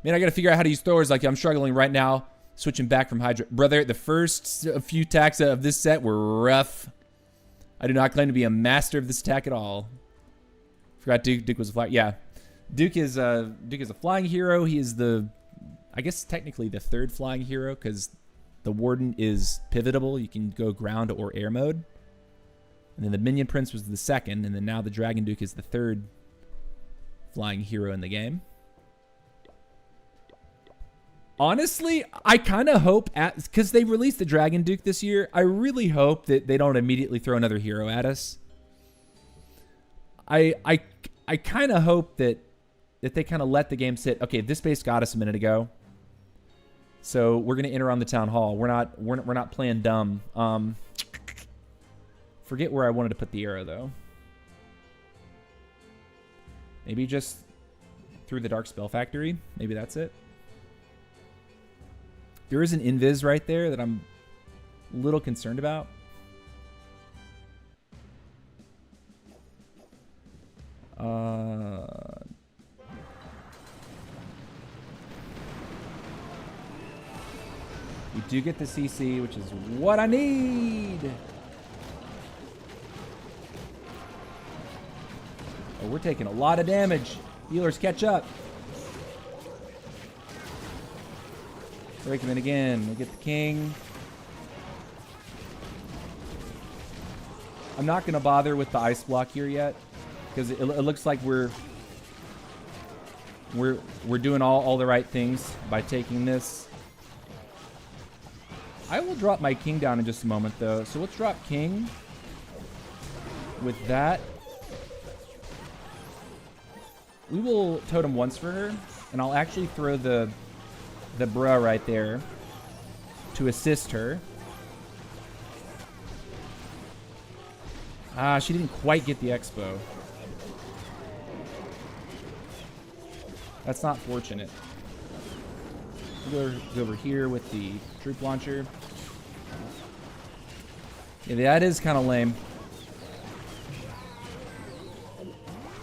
man, I got to figure out how to use throwers. Like, I'm struggling right now, switching back from Hydra. Brother, the first few attacks of this set were rough. I do not claim to be a master of this attack at all. Forgot Duke was a flying. Yeah, Duke is a flying hero. He is I guess technically the third flying hero because the Warden is pivotable. You can go ground or air mode. And then the Minion Prince was the second, and then now the Dragon Duke is the third flying hero in the game. Honestly, I kind of hope, because they released the Dragon Duke this year, I really hope that they don't immediately throw another hero at us. I kind of hope that they kind of let the game sit. Okay, this base got us a minute ago, so we're gonna enter on the town hall. We're not playing dumb. Forget where I wanted to put the arrow though. Maybe just through the Dark Spell Factory. Maybe that's it. There is an invis right there that I'm a little concerned about. We do get the CC, which is what I need. Oh, we're taking a lot of damage. Healers, catch up. Break him in again. We'll get the king. I'm not going to bother with the ice block here yet because it looks like we're doing all the right things by taking this. I will drop my king down in just a moment though. So let's drop king with that. We will totem once for her, and I'll actually throw the bra right there to assist her. Ah, she didn't quite get the expo. That's not fortunate. We'll go over here with the troop launcher. Yeah, that is kind of lame.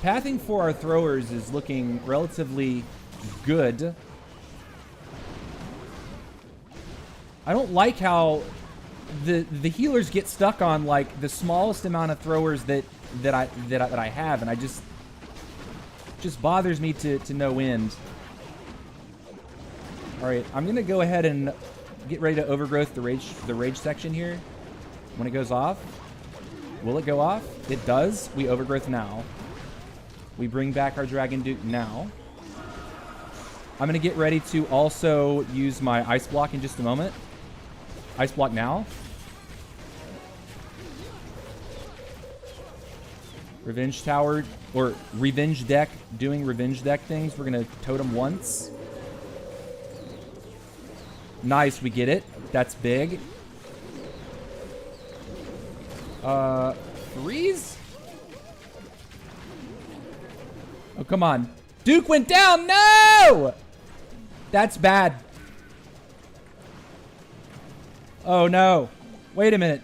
Pathing for our throwers is looking relatively good. I don't like how the healers get stuck on like the smallest amount of throwers that I have, and I just bothers me to no end. All right, I'm gonna go ahead and get ready to overgrowth the rage section here. When it goes off, will it go off? It does. We overgrowth now. We bring back our Dragon Duke now. I'm gonna get ready to also use my ice block in just a moment. Ice block now. Revenge tower or revenge deck doing revenge deck things. We're gonna totem once. Nice, we get it. That's big. Freeze? Oh, come on. Duke went down. No! That's bad. Oh, no. Wait a minute.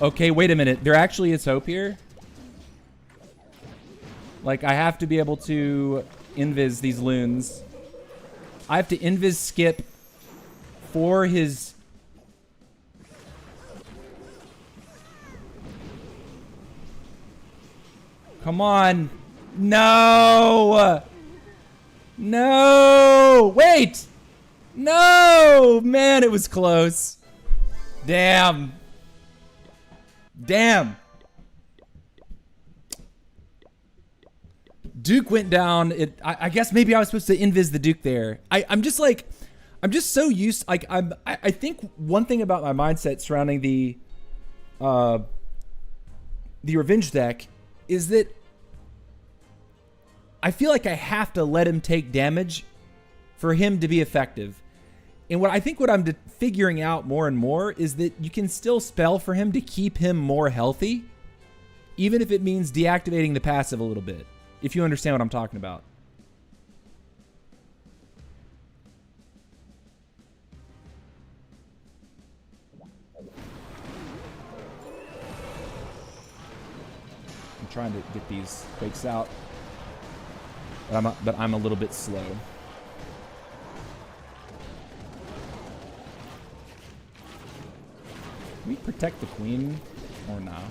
Okay, wait a minute. There actually is hope here. Like, I have to be able to invis these loons. I have to invis skip for his... Come on. No! No! Wait! No! Man, it was close. Damn. Damn. Duke went down. I guess maybe I was supposed to invis the Duke there. I'm just so used. Like, I think one thing about my mindset surrounding the revenge deck is that I feel like I have to let him take damage for him to be effective. And what I'm figuring out more and more is that you can still spell for him to keep him more healthy, even if it means deactivating the passive a little bit, if you understand what I'm talking about. I'm trying to get these quakes out, but I'm a little bit slow. Can we protect the queen or not?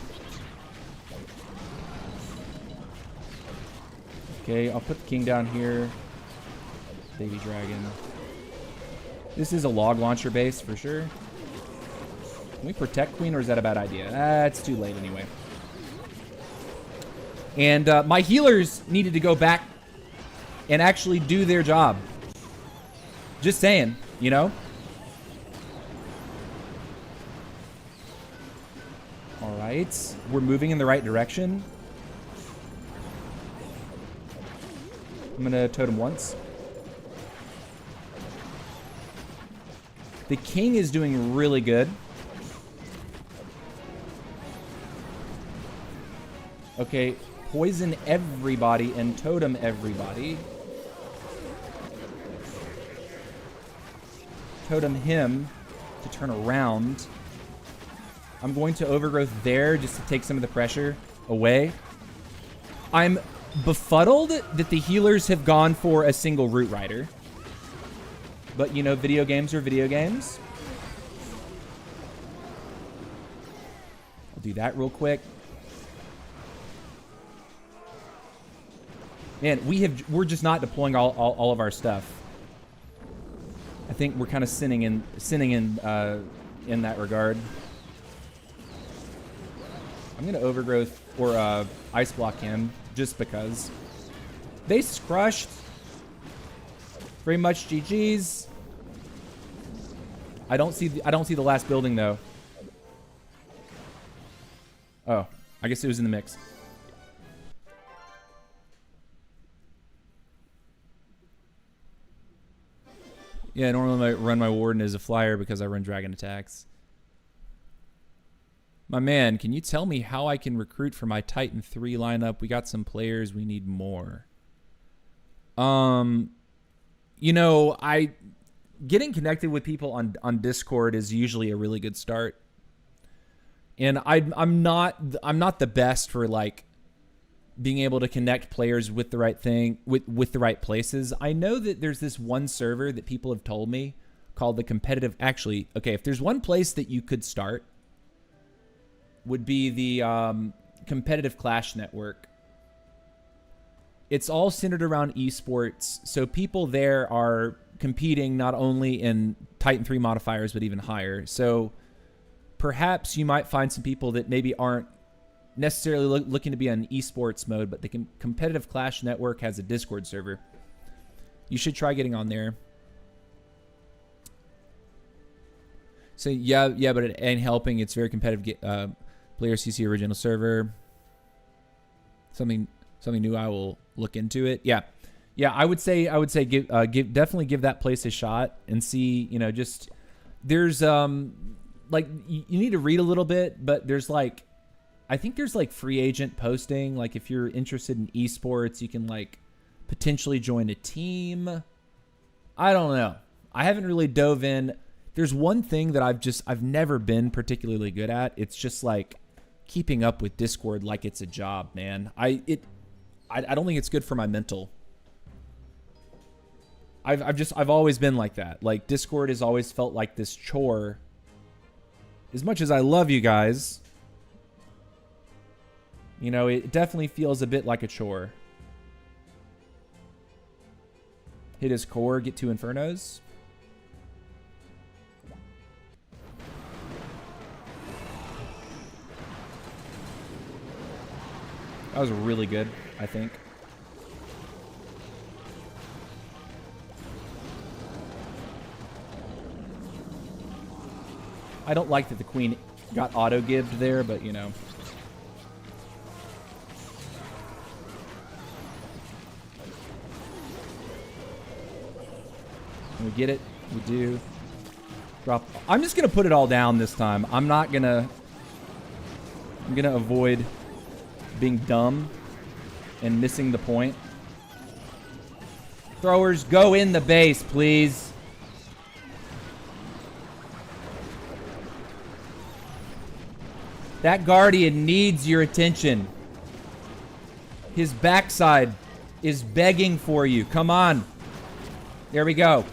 Okay, I'll put the king down here. Baby dragon. This is a log launcher base for sure. Can we protect queen, or is that a bad idea? It's too late anyway. And my healers needed to go back and actually do their job. Just saying, you know? All right, we're moving in the right direction. I'm gonna totem once. The king is doing really good. Okay, poison everybody and totem everybody. Totem him to turn around. I'm going to overgrowth there just to take some of the pressure away. I'm befuddled that the healers have gone for a single root rider. But, you know, video games are video games. I'll do that real quick. Man, we're just not deploying all of our stuff. I think we're kind of sinning in that regard. I'm gonna overgrowth or ice block him just because. They crushed. Very much GG's. I don't see the last building though. Oh, I guess it was in the mix. Yeah, normally I run my warden as a flyer because I run dragon attacks. My man, can you tell me how I can recruit for my Titan 3 lineup? We got some players, we need more. You know, getting connected with people on Discord is usually a really good start. And I'm not the best for like being able to connect players with the right thing, with the right places. I know that there's this one server that people have told me called the competitive. Actually, okay, if there's one place that you could start, would be the competitive Clash network. It's all centered around esports, so people there are competing not only in Titan 3 modifiers, but even higher. So perhaps you might find some people that maybe aren't necessarily looking to be on esports mode, but the competitive Clash network has a Discord server. You should try getting on there. So yeah, but it ain't helping. It's very competitive. Player CC original server. Something new. I will look into it. Yeah. I would say definitely give that place a shot and see. You know, just there's like you need to read a little bit, but there's like I think there's like free agent posting. Like if you're interested in esports, you can like potentially join a team. I don't know. I haven't really dove in. There's one thing that I've never been particularly good at. It's just like keeping up with Discord like it's a job, man. I don't think it's good for my mental. I've always been like that. Like, Discord has always felt like this chore. As much as I love you guys, you know, it definitely feels a bit like a chore. Hit his core, get 2 Infernos. That was really good, I think. I don't like that the queen got auto-gived there, but, you know. We get it. We do. Drop. I'm just going to put it all down this time. I'm not going to... I'm going to avoid being dumb and missing the point. Throwers, go in the base, please. That Guardian needs your attention. His backside is begging for you. Come on. There we go.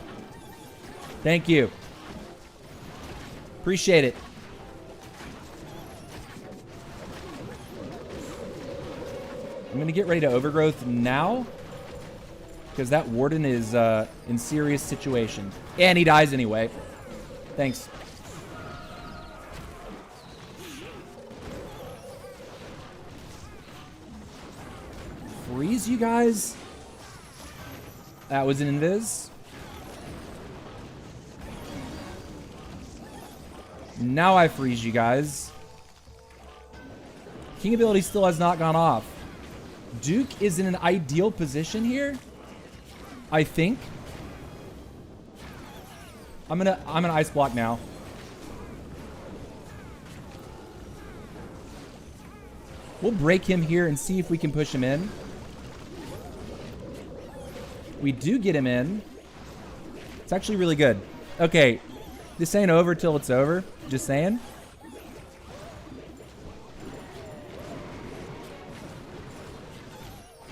Thank you. Appreciate it. I'm going to get ready to overgrowth now, because that Warden is in serious situation. And he dies anyway. Thanks. Freeze, you guys. That was an invis. Now I freeze you guys. King ability still has not gone off. Duke is in an ideal position here, I think. I'm gonna ice block now. We'll break him here and see if we can push him in. We do get him in. It's actually really good. Okay, this ain't over till it's over. Just saying.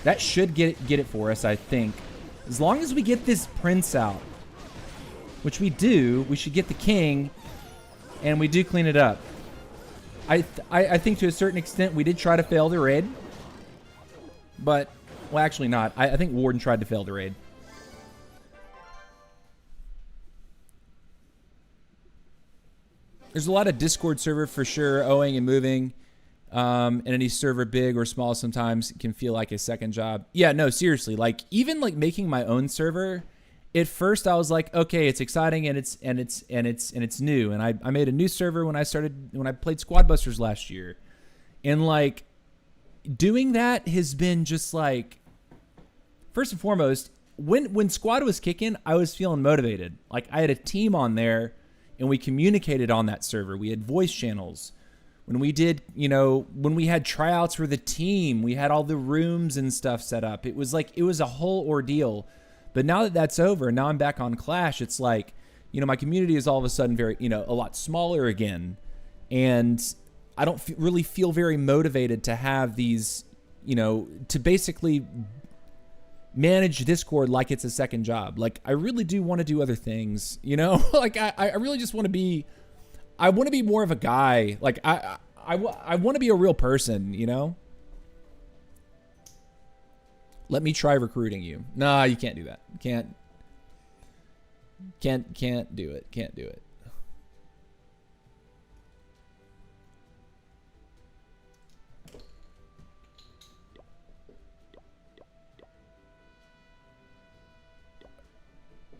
That should get it for us, I think. As long as we get this prince out, which we do, we should get the king, and we do clean it up. I think to a certain extent we did try to fail the raid, but, well, actually not. I think Warden tried to fail the raid. There's a lot of Discord server for sure, owing and moving. And any server, big or small, sometimes can feel like a second job. Yeah, no, seriously. Like, even like making my own server, at first I was like, okay, it's exciting and it's new. And I made a new server when I played Squad Busters last year. And like, doing that has been just like, first and foremost, when Squad was kicking, I was feeling motivated. Like, I had a team on there and we communicated on that server. We had voice channels. When we did, you know, when we had tryouts for the team, we had all the rooms and stuff set up. It was like, it was a whole ordeal. But now that that's over, now I'm back on Clash, it's like, you know, my community is all of a sudden very, you know, a lot smaller again. And I don't really feel very motivated to have these, you know, to basically manage Discord like it's a second job. Like, I really do want to do other things, you know? Like, I really just want to be... I want to be more of a guy. Like, I want to be a real person, you know? Let me try recruiting you. Nah, you can't do that. Can't do it. Can't do it.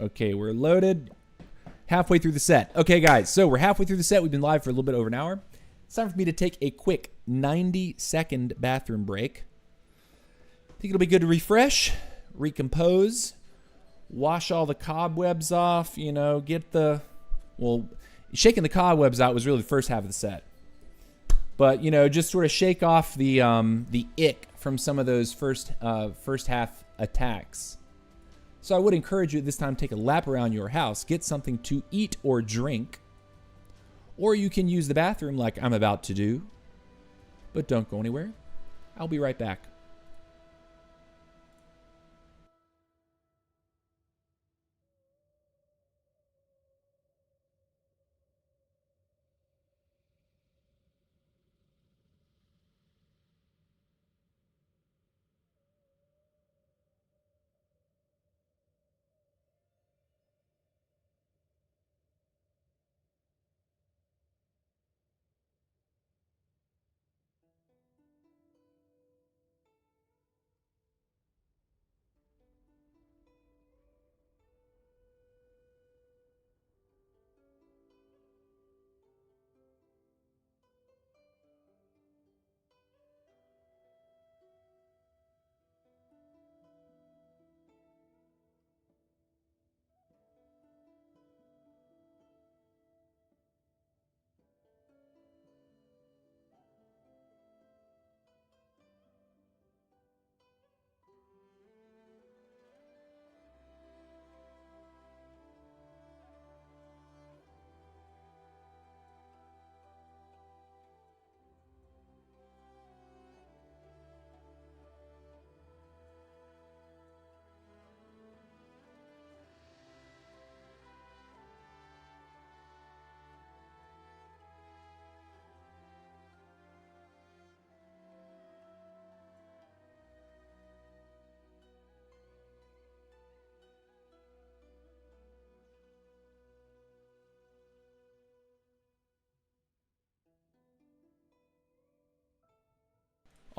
Okay, we're loaded. Halfway through the set. Okay, guys, so we're halfway through the set. We've been live for a little bit over an hour. It's time for me to take a quick 90-second bathroom break. I think it'll be good to refresh, recompose, wash all the cobwebs off, you know, get the... Well, shaking the cobwebs out was really the first half of the set. But, you know, just sort of shake off the ick from some of those first half attacks. So I would encourage you at this time to take a lap around your house, get something to eat or drink, or you can use the bathroom like I'm about to do. But don't go anywhere. I'll be right back.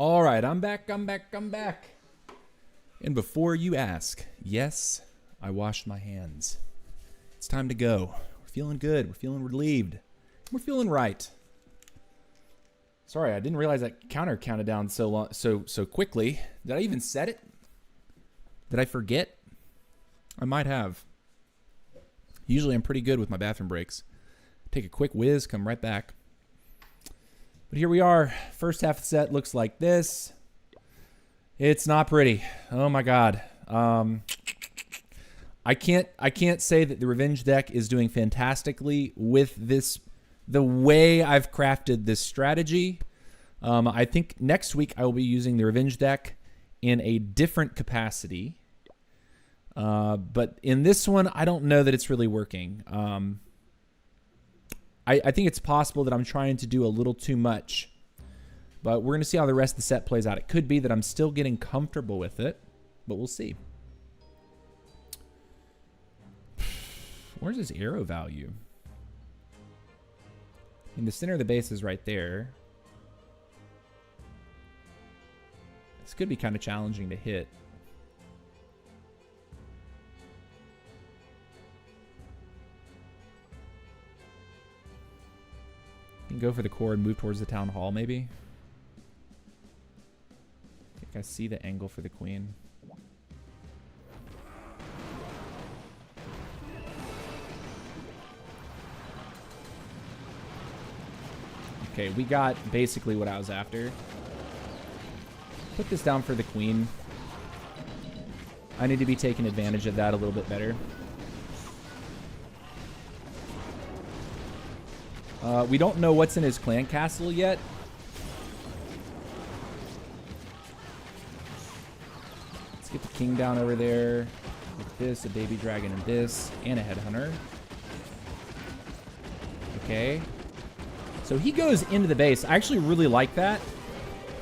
All right, I'm back. And before you ask, yes, I washed my hands. It's time to go. We're feeling good. We're feeling relieved. We're feeling right. Sorry, I didn't realize that counter counted down so quickly. Did I even set it? Did I forget? I might have. Usually I'm pretty good with my bathroom breaks. Take a quick whiz, come right back. But here we are. First half of the set looks like this. It's not pretty. Oh my god. I can't say that the Revenge deck is doing fantastically with this, the way I've crafted this strategy. I think next week I will be using the Revenge deck in a different capacity. But in this one, I don't know that it's really working. I think it's possible that I'm trying to do a little too much. But we're going to see how the rest of the set plays out. It could be that I'm still getting comfortable with it, but we'll see. Where's his arrow value? I mean, the center of the base is right there. This could be kind of challenging to hit. You can go for the core and move towards the town hall, maybe. I think I see the angle for the queen. Okay, we got basically what I was after. Put this down for the queen. I need to be taking advantage of that a little bit better. We don't know what's in his clan castle yet. Let's get the king down over there. With this, a baby dragon and this, and a headhunter. Okay. So he goes into the base. I actually really like that.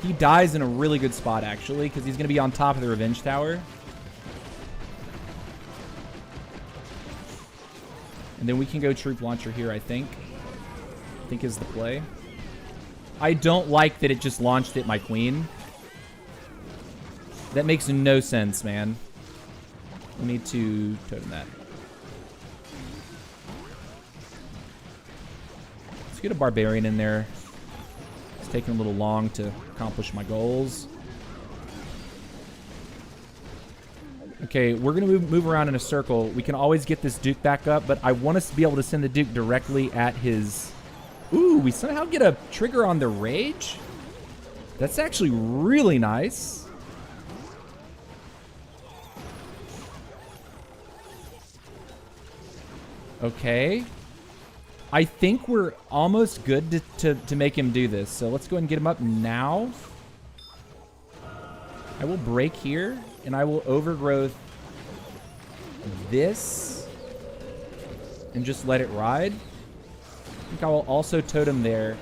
He dies in a really good spot, actually, because he's going to be on top of the Revenge Tower. And then we can go Troop Launcher here, I think. I think is the play. I don't like that it just launched at my queen. That makes no sense, man. We need to totem that. Let's get a barbarian in there. It's taking a little long to accomplish my goals. Okay, we're going to move around in a circle. We can always get this Duke back up, but I want us to be able to send the Duke directly at his... Ooh, we somehow get a trigger on the Rage? That's actually really nice. Okay. I think we're almost good to make him do this. So let's go ahead and get him up now. I will break here, and I will overgrowth this and just let it ride. I think I will also totem there.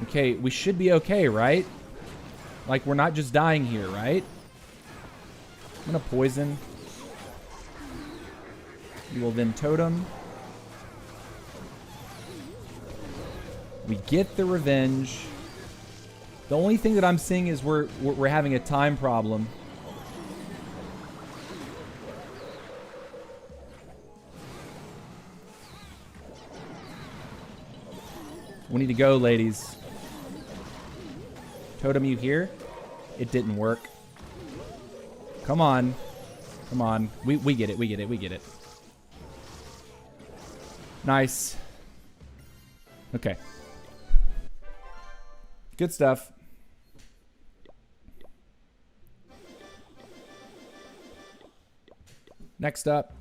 Okay, we should be okay, right? Like, we're not just dying here, right? I'm gonna poison. You will then totem. We get the Revenge. The only thing that I'm seeing is we're having a time problem. We need to go, ladies. Totem you here. It didn't work. Come on. Come on. We get it. We get it. We get it. Nice. Okay. Good stuff. Next up.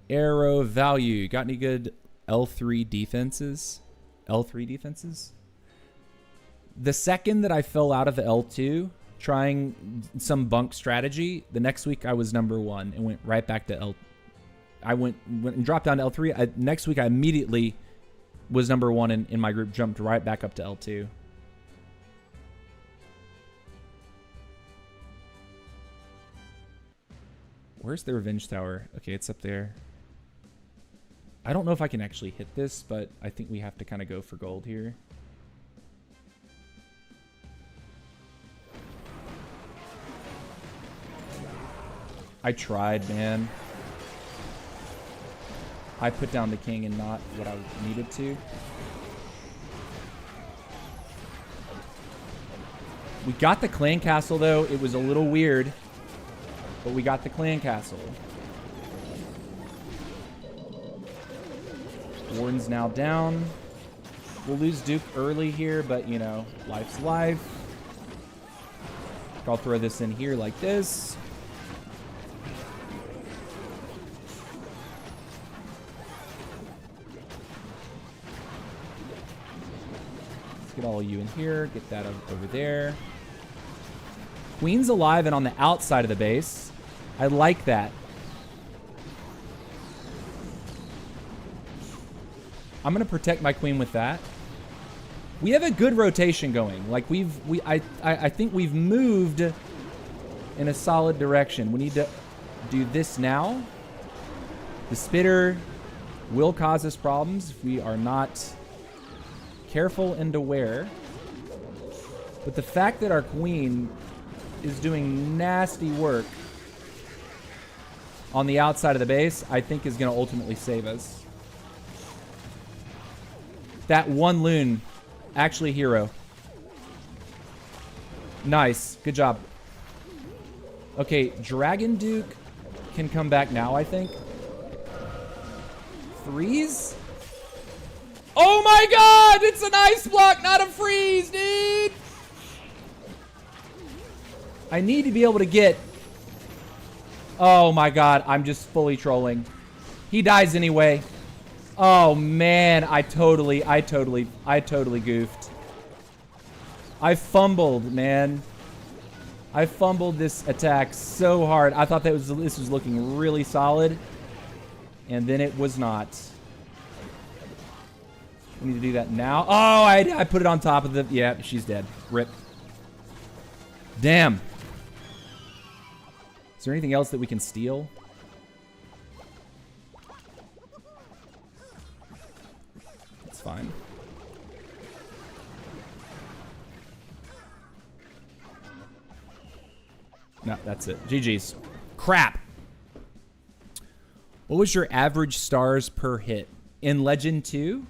Arrow value. Got any good L3 defenses? L3 defenses? The second that I fell out of the L2, trying some bunk strategy, the next week I was #1 and went right back to L. I went and dropped down to L3. Next week I immediately was #1 in my group, jumped right back up to L2. Where's the revenge tower? Okay, it's up there. I don't know if I can actually hit this, but I think we have to kind of go for gold here. I tried, man. I put down the king and not what I needed to. We got the clan castle, though. It was a little weird, but we got the clan castle. Warden's now down. We'll lose Duke early here, but, you know, life's life. I'll throw this in here like this. Get all of you in here. Get that over there. Queen's alive and on the outside of the base. I like that. I'm gonna protect my queen with that. We have a good rotation going. Like I think we've moved in a solid direction. We need to do this now. The spitter will cause us problems if we are not careful and aware. But the fact that our queen is doing nasty work on the outside of the base, I think is going to ultimately save us. That one loon, actually hero. Nice. Good job. Okay, Dragon Duke can come back now, I think. Freeze? Oh my god! It's an ice block, not a freeze, dude! I need to be able to get... Oh my god, I'm just fully trolling. He dies anyway. Oh man, I totally goofed. I fumbled, man. I fumbled this attack so hard. I thought this was looking really solid. And then it was not. We need to do that now. Oh, I put it on top of the... Yeah, she's dead. Rip. Damn. Is there anything else that we can steal? It's fine. No, that's it. GG's. Crap. What was your average stars per hit? In Legend 2?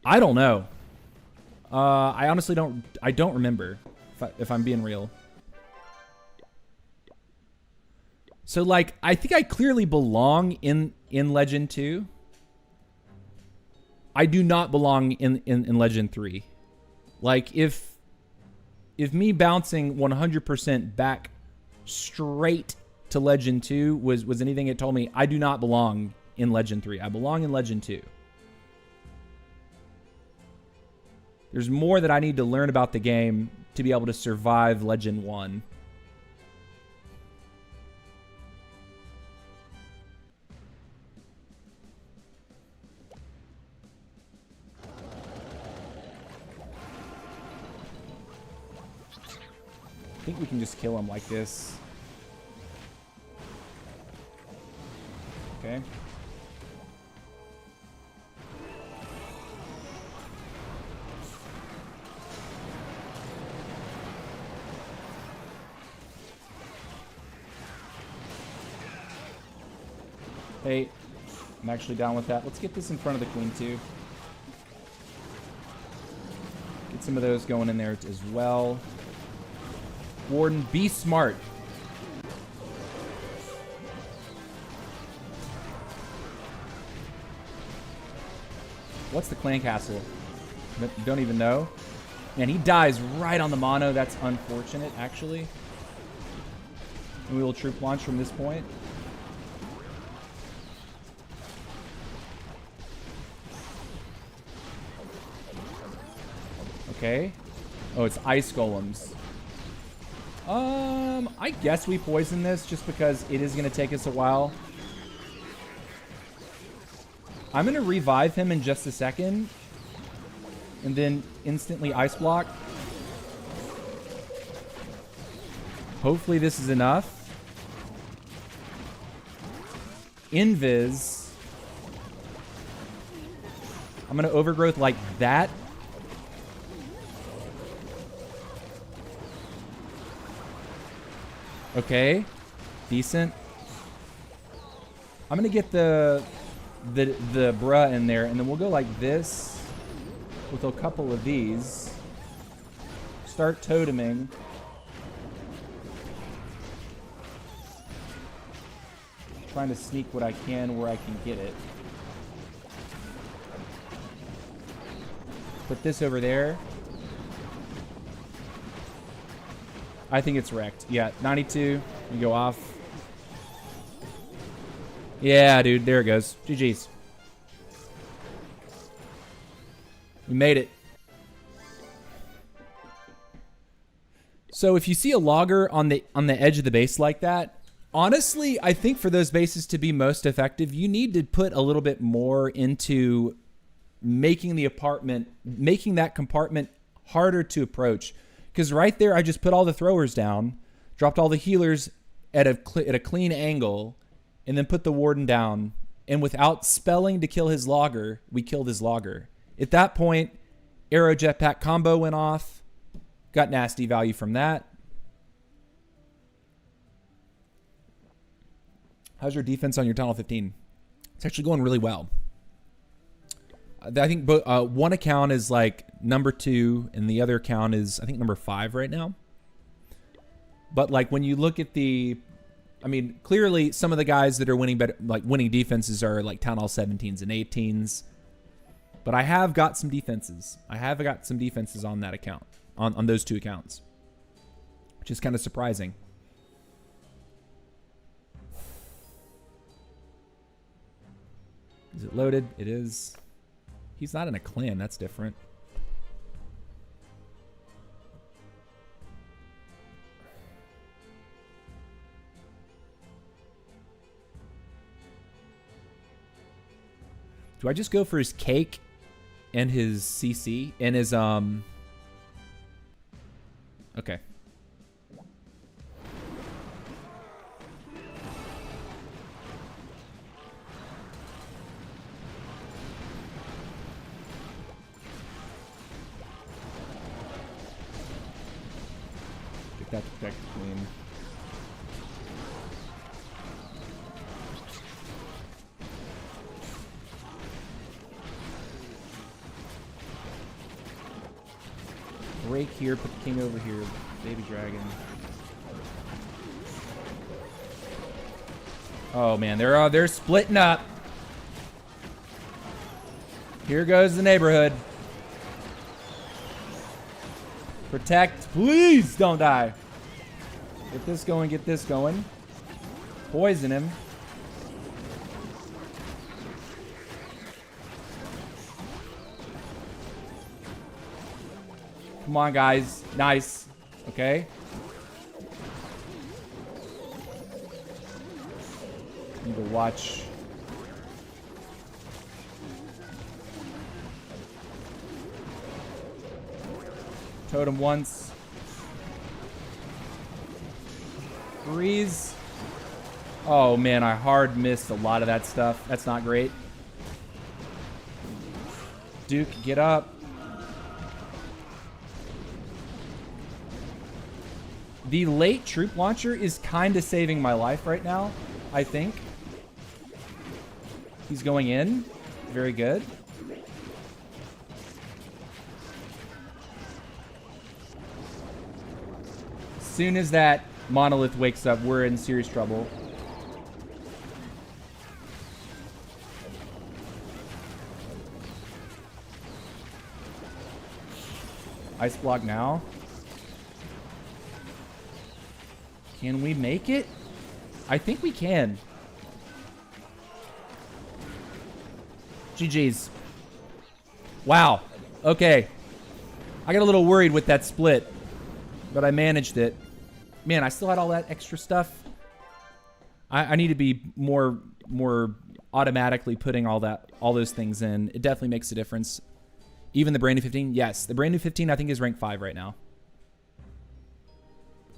I don't know. I honestly don't remember, if I'm being real. So, like, I think I clearly belong in Legend 2. I do not belong in Legend 3. Like, if me bouncing 100% back straight to Legend 2 was anything it told me, I do not belong in Legend 3. I belong in Legend 2. There's more that I need to learn about the game to be able to survive Legend 1. I think we can just kill him like this. Okay. Hey, I'm actually down with that. Let's get this in front of the queen too. Get some of those going in there as well. Warden, be smart. What's the clan castle? Don't even know. Man, he dies right on the mono. That's unfortunate, actually. And we will troop launch from this point. Okay. Oh, it's ice golems. I guess we poison this just because it is going to take us a while. I'm going to revive him in just a second. And then instantly ice block. Hopefully this is enough. Invis. I'm going to overgrowth like that. Okay. Decent. I'm going to get the bruh in there, and then we'll go like this with a couple of these. Start toteming. Trying to sneak what I can where I can get it. Put this over there. I think it's wrecked. Yeah, 92. You go off. Yeah, dude. There it goes. GG's. We made it. So if you see a logger on the edge of the base like that, honestly, I think for those bases to be most effective, you need to put a little bit more into making that compartment harder to approach. Because right there, I just put all the throwers down, dropped all the healers at a clean angle, and then put the warden down. And without spelling to kill his logger, we killed his logger. At that point, arrow jetpack combo went off. Got nasty value from that. How's your defense on your Tunnel 15? It's actually going really well. I think one account is like number 2, and the other account is, I think, number 5 right now. But like when you look at I mean, clearly some of the guys that are winning defenses are like Town Hall 17s and 18s. But I have got some defenses. I have got some defenses on that account, on those 2 accounts, which is kind of surprising. Is it loaded? It is. He's not in a clan. That's different. Do I just go for his cake and his CC and his okay. Get that protect clean. Break here, put the king over here, baby dragon. Oh man, they're splitting up. Here goes the neighborhood. Protect, please don't die. Get this going, get this going. Poison him. Come on, guys. Nice. Okay. Need to watch. Totem once. Freeze. Oh, man. I hard missed a lot of that stuff. That's not great. Duke, get up. The late troop launcher is kind of saving my life right now, I think. He's going in. Very good. As soon as that monolith wakes up, we're in serious trouble. Ice block now. Can we make it? I think we can. GG's. Wow. Okay. I got a little worried with that split, but I managed it. Man, I still had all that extra stuff. I need to be more automatically putting all those things in. It definitely makes a difference. Even the brand new 15, yes. The brand new 15 I think is rank 5 right now.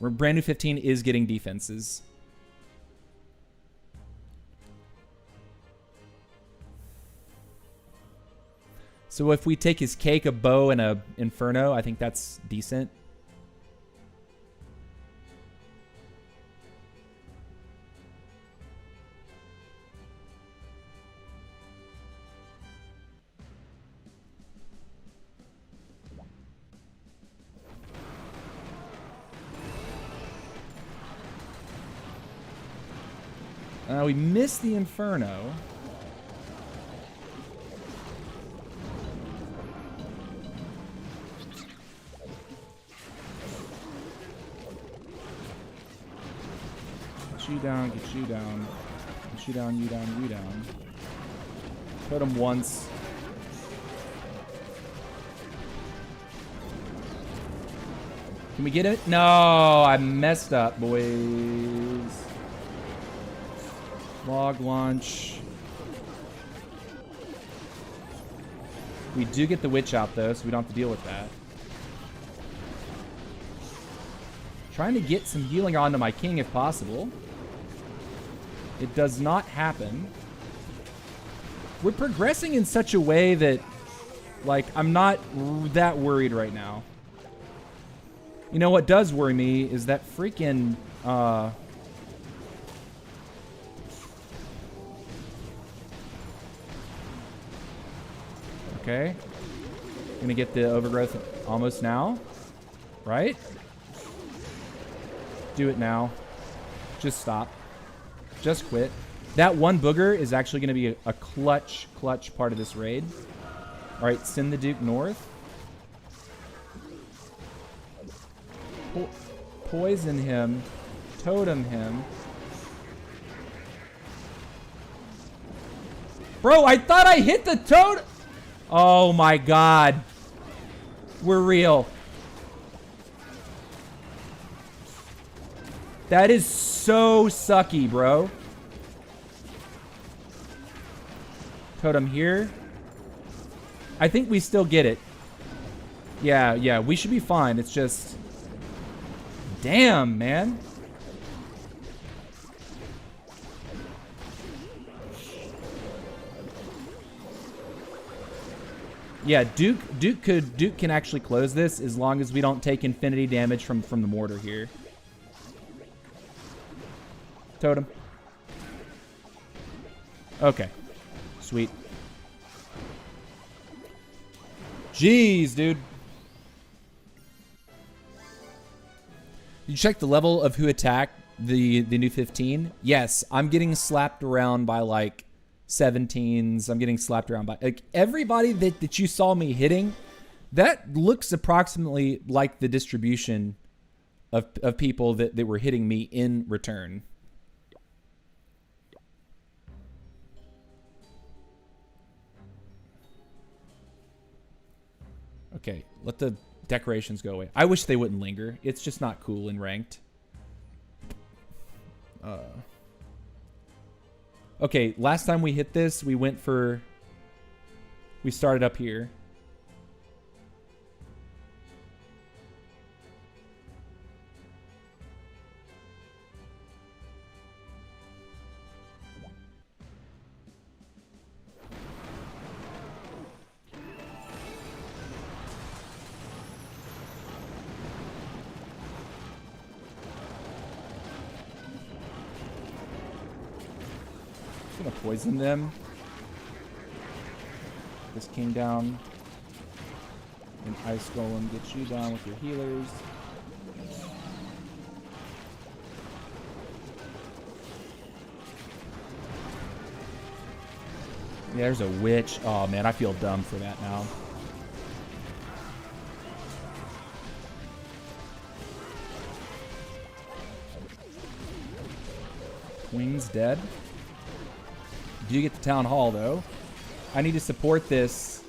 Brand new 15 is getting defenses. So if we take his cake, a bow, and a inferno, I think that's decent. We missed the inferno. Get you down, get you down. Get you down, you down, you down. Put him once. Can we get it? No, I messed up, boys. Log launch. We do get the witch out though, so we don't have to deal with that. Trying to get some healing onto my king if possible. It does not happen. We're progressing in such a way that, like, I'm not that worried right now. You know what does worry me is that freaking, okay. Gonna get the overgrowth almost now. Right? Do it now. Just stop. Just quit. That one booger is actually gonna be a clutch part of this raid. Alright, send the Duke north. Poison him. Totem him. Bro, I thought I hit the totem! Oh my god. We're real. That is so sucky, bro. Totem here. I think we still get it. Yeah, we should be fine. It's just... Damn, man. Yeah, Duke can actually close this as long as we don't take infinity damage from the mortar here. Totem. Okay. Sweet. Jeez, dude. You check the level of who attacked the new 15? Yes, I'm getting slapped around by like 17s. I'm getting slapped around by like everybody that you saw me hitting. That looks approximately like the distribution of people that were hitting me in return. Okay, let the decorations go away. I wish they wouldn't linger. It's just not cool in ranked. Okay, last time we hit this, we started up here. Gonna poison them. This king down. And ice golem gets you down with your healers. Yeah, there's a witch. Oh man, I feel dumb for that now. Queen's dead. Do get the town hall though. I need to support this.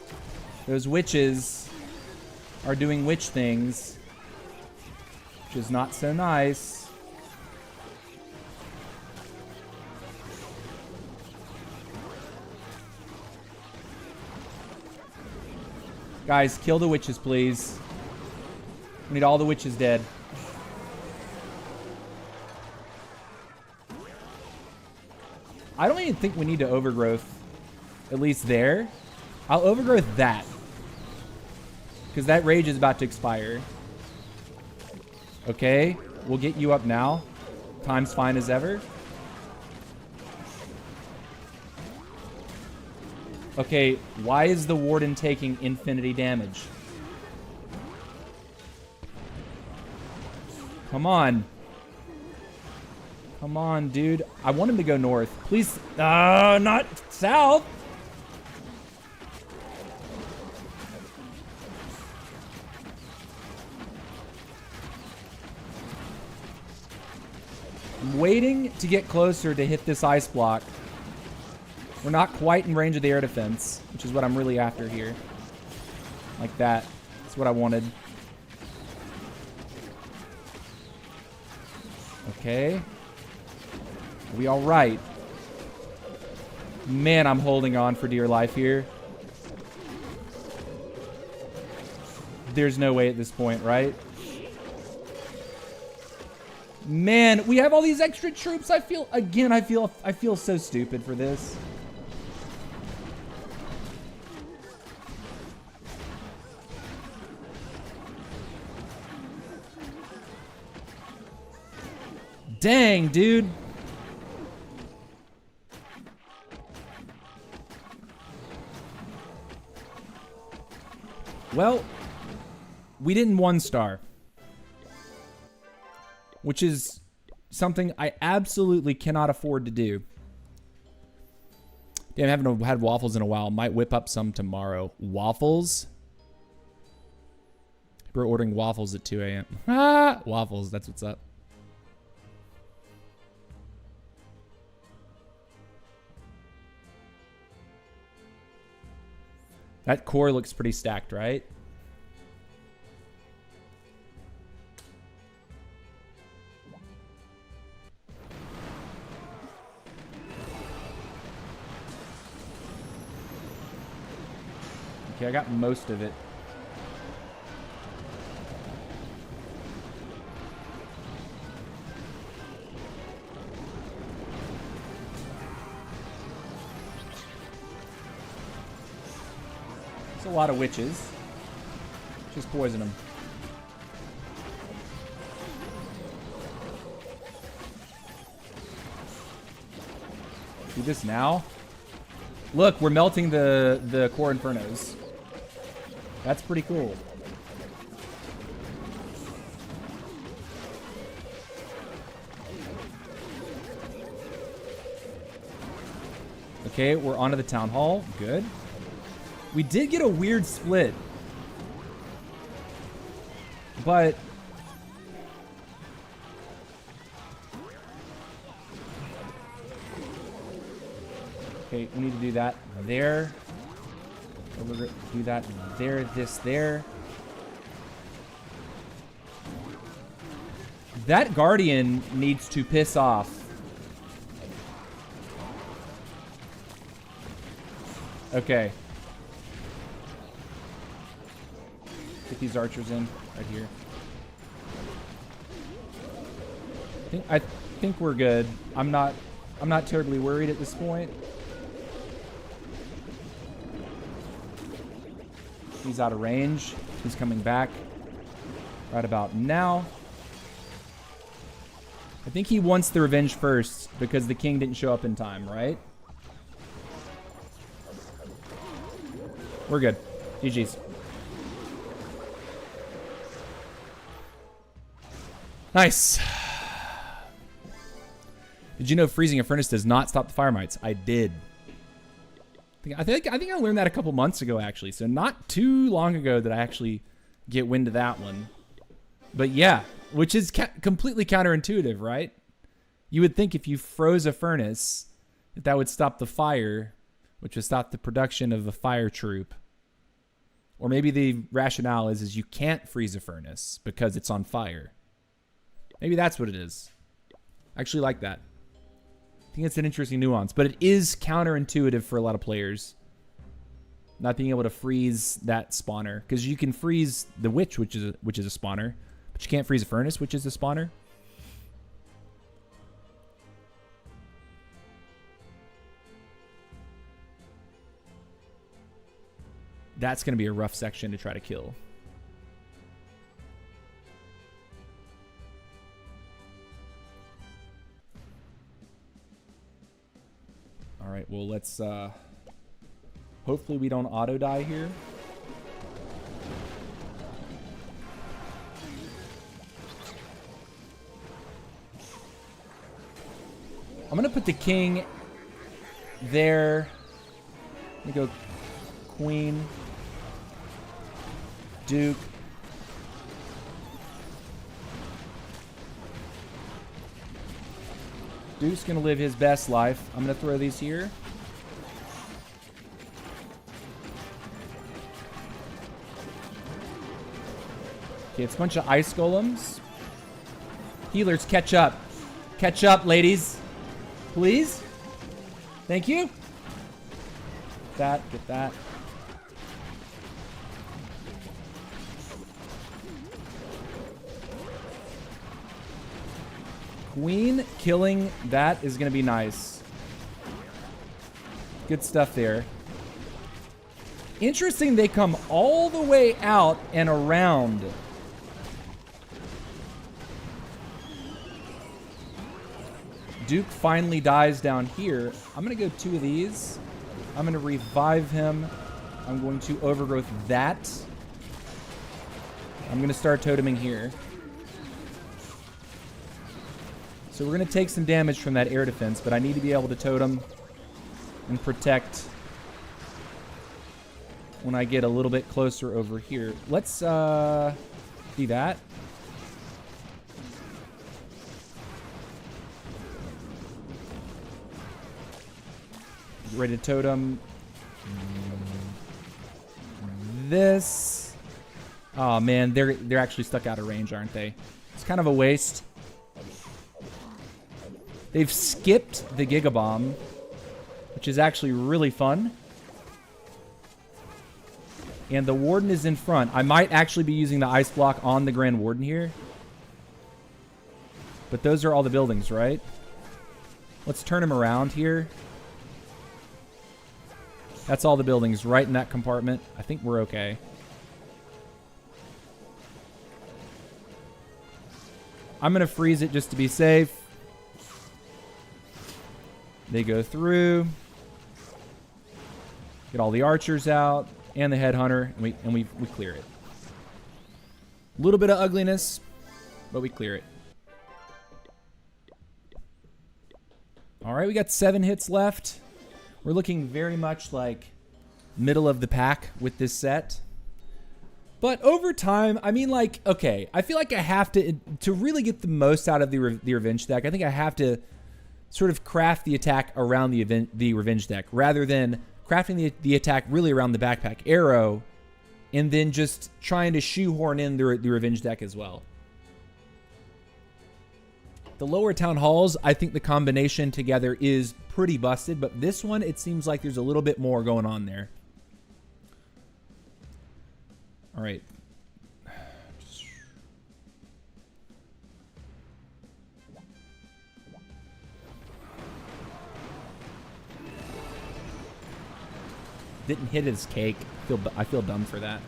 Those witches are doing witch things, which is not so nice. Guys, kill the witches, please. We need all the witches dead. I don't even think we need to overgrowth, at least there. I'll overgrowth that. because that rage is about to expire. Okay, we'll get you up now. Time's fine as ever. Okay, why is the Warden taking infinity damage? Come on. Come on, dude. I want him to go north. Please. Not south. I'm waiting to get closer to hit this ice block. We're not quite in range of the air defense, which is what I'm really after here. Like that. That's what I wanted. Okay. Are we all right? Man, I'm holding on for dear life here. There's no way at this point, right? Man, we have all these extra troops. I feel so stupid for this. Dang, dude. Well, we didn't 1-star. Which is something I absolutely cannot afford to do. Damn, I haven't had waffles in a while. Might whip up some tomorrow. Waffles? We're ordering waffles at 2 a.m. Ah, waffles, that's what's up. That core looks pretty stacked, right? Okay, I got most of it. It's a lot of witches. Just poison them. Do this now. Look, we're melting the core infernos. That's pretty cool. Okay, we're onto the town hall. Good. We did get a weird split. But okay, we need to do that there. Do that there, this there. That Guardian needs to piss off. Okay. Get these archers in right here. I think we're good. I'm not terribly worried at this point. He's out of range. He's coming back right about now. I think he wants the revenge first because the king didn't show up in time, right? We're good. GG's. Nice. Did you know freezing a furnace does not stop the fire mites? I did. I think I learned that a couple months ago, actually. So not too long ago that I actually get wind of that one. But yeah, which is completely counterintuitive, right? You would think if you froze a furnace, that would stop the fire, which would stop the production of a fire troop. Or maybe the rationale is you can't freeze a furnace because it's on fire. Maybe that's what it is. I actually like that. I think it's an interesting nuance, but it is counterintuitive for a lot of players. Not being able to freeze that spawner, because you can freeze the witch, which is a spawner, but you can't freeze a furnace, which is a spawner. That's going to be a rough section to try to kill. All right, well, let's... hopefully we don't auto-die here. I'm going to put the king there. Let me go queen, duke. Duke's going to live his best life. I'm going to throw these here. Okay, it's a bunch of ice golems. Healers, catch up. Catch up, ladies. Please. Thank you. Get that. Queen killing that is going to be nice. Good stuff there. Interesting, they come all the way out and around. Duke finally dies down here. I'm going to go 2 of these. I'm going to revive him. I'm going to overgrowth that. I'm going to start toteming here. So we're going to take some damage from that air defense, but I need to be able to totem and protect when I get a little bit closer over here. Let's do that. Get ready to totem this. Oh man, they're actually stuck out of range, aren't they? It's kind of a waste. They've skipped the Giga Bomb, which is actually really fun. And the Warden is in front. I might actually be using the Ice Block on the Grand Warden here. But those are all the buildings, right? Let's turn him around here. That's all the buildings right in that compartment. I think we're okay. I'm going to freeze it just to be safe. They go through. Get all the archers out and the headhunter, and we clear it. A little bit of ugliness, but we clear it. All right, we got 7 hits left. We're looking very much like middle of the pack with this set. But over time, I mean, like, okay, I feel like I have to really get the most out of the Revenge deck, I think I have to sort of craft the attack around the Revenge deck rather than crafting the attack really around the Backpack Arrow and then just trying to shoehorn in the Revenge deck as well. The lower Town Halls, I think the combination together is pretty busted, but this one, it seems like there's a little bit more going on there. All right. Didn't hit his cake. I feel dumb for that.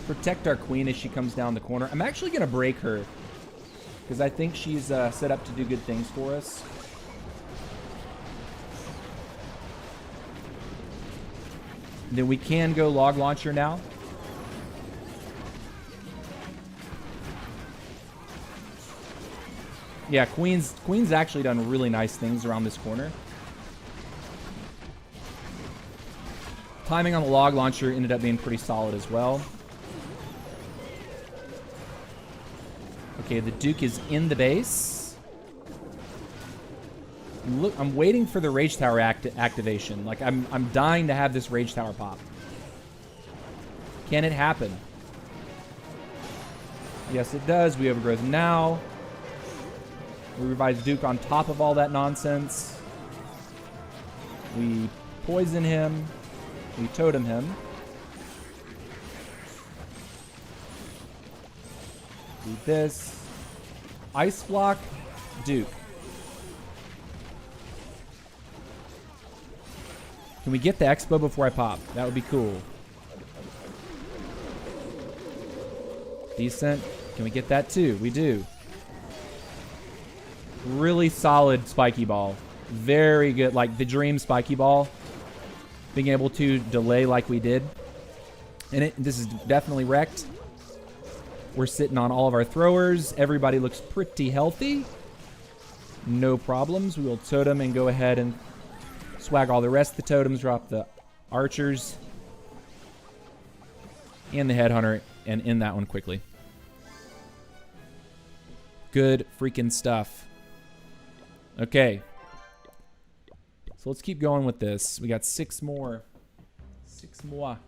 Protect our queen as she comes down the corner. I'm actually going to break her because I think she's set up to do good things for us. Then we can go log launcher now. Yeah, Queen's actually done really nice things around this corner. Timing on the log launcher ended up being pretty solid as well. Okay, the Duke is in the base. Look, I'm waiting for the Rage Tower activation. Like, I'm dying to have this Rage Tower pop. Can it happen? Yes, it does. We overgrowth now. We revive Duke on top of all that nonsense. We poison him. We totem him. Do this. Ice block Duke. Can we get the Expo before I pop? That would be cool. Decent. Can we get that too? We do. Really solid spiky ball. Very good. Like the dream spiky ball. Being able to delay like we did. And this is definitely wrecked. We're sitting on all of our throwers. Everybody looks pretty healthy. No problems. We will totem and go ahead and swag all the rest of the totems. Drop the archers. And the headhunter. And end that one quickly. Good freaking stuff. Okay. So let's keep going with this. We got 6 more. 6 more.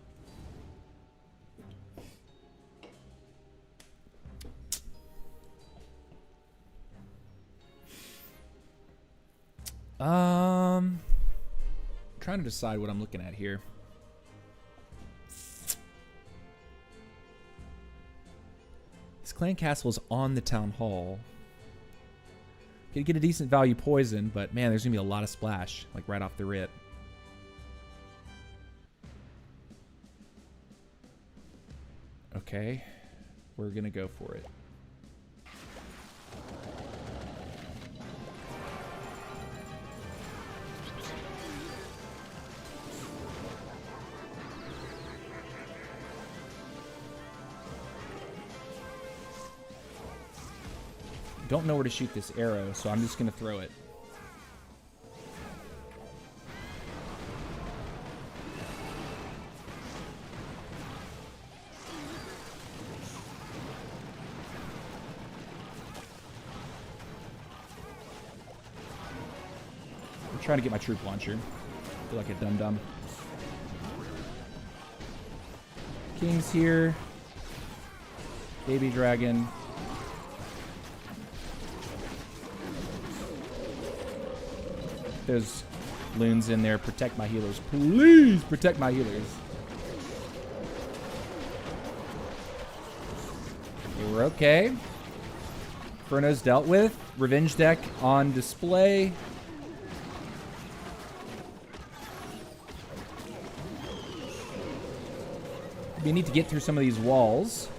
Trying to decide what I'm looking at here. This clan castle is on the town hall. Could get a decent value poison, but man, there's gonna be a lot of splash, like right off the rip. Okay, we're gonna go for it. Don't know where to shoot this arrow, so I'm just going to throw it. I'm trying to get my troop launcher. I feel like a dum-dum. King's here. Baby dragon. Those loons in there. Protect my healers. Please protect my healers. We're okay. Inferno's dealt with. Revenge deck on display. We need to get through some of these walls.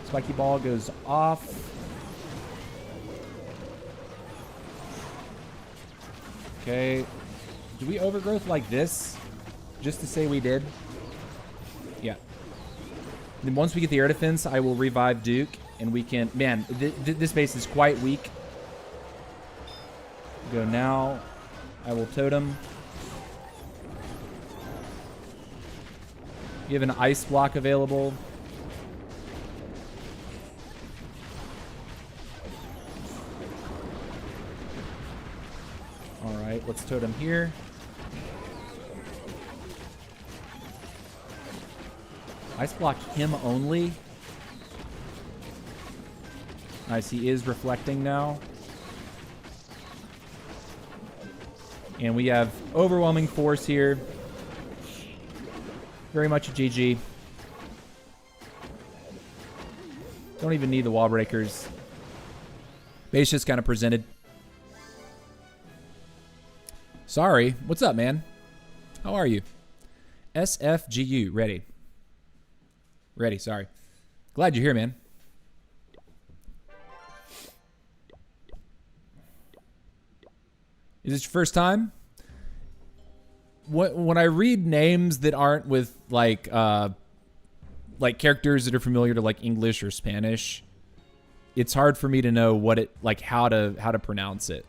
Spiky ball goes off. Okay. Do we overgrowth like this? Just to say we did? Yeah. Then once we get the air defense, I will revive Duke. And we can... Man, this base is quite weak. Go now. I will totem. You have an ice block available. Alright, let's totem here. Ice block him only. Nice, he is reflecting now. And we have overwhelming force here. Very much a GG. Don't even need the wall breakers. Base just kind of presented. Sorry. What's up, man? How are you? SFGU. Ready. Ready, sorry. Glad you're here, man. Is this your first time? When I read names that aren't with like characters that are familiar to like English or Spanish, it's hard for me to know what it like how to pronounce it.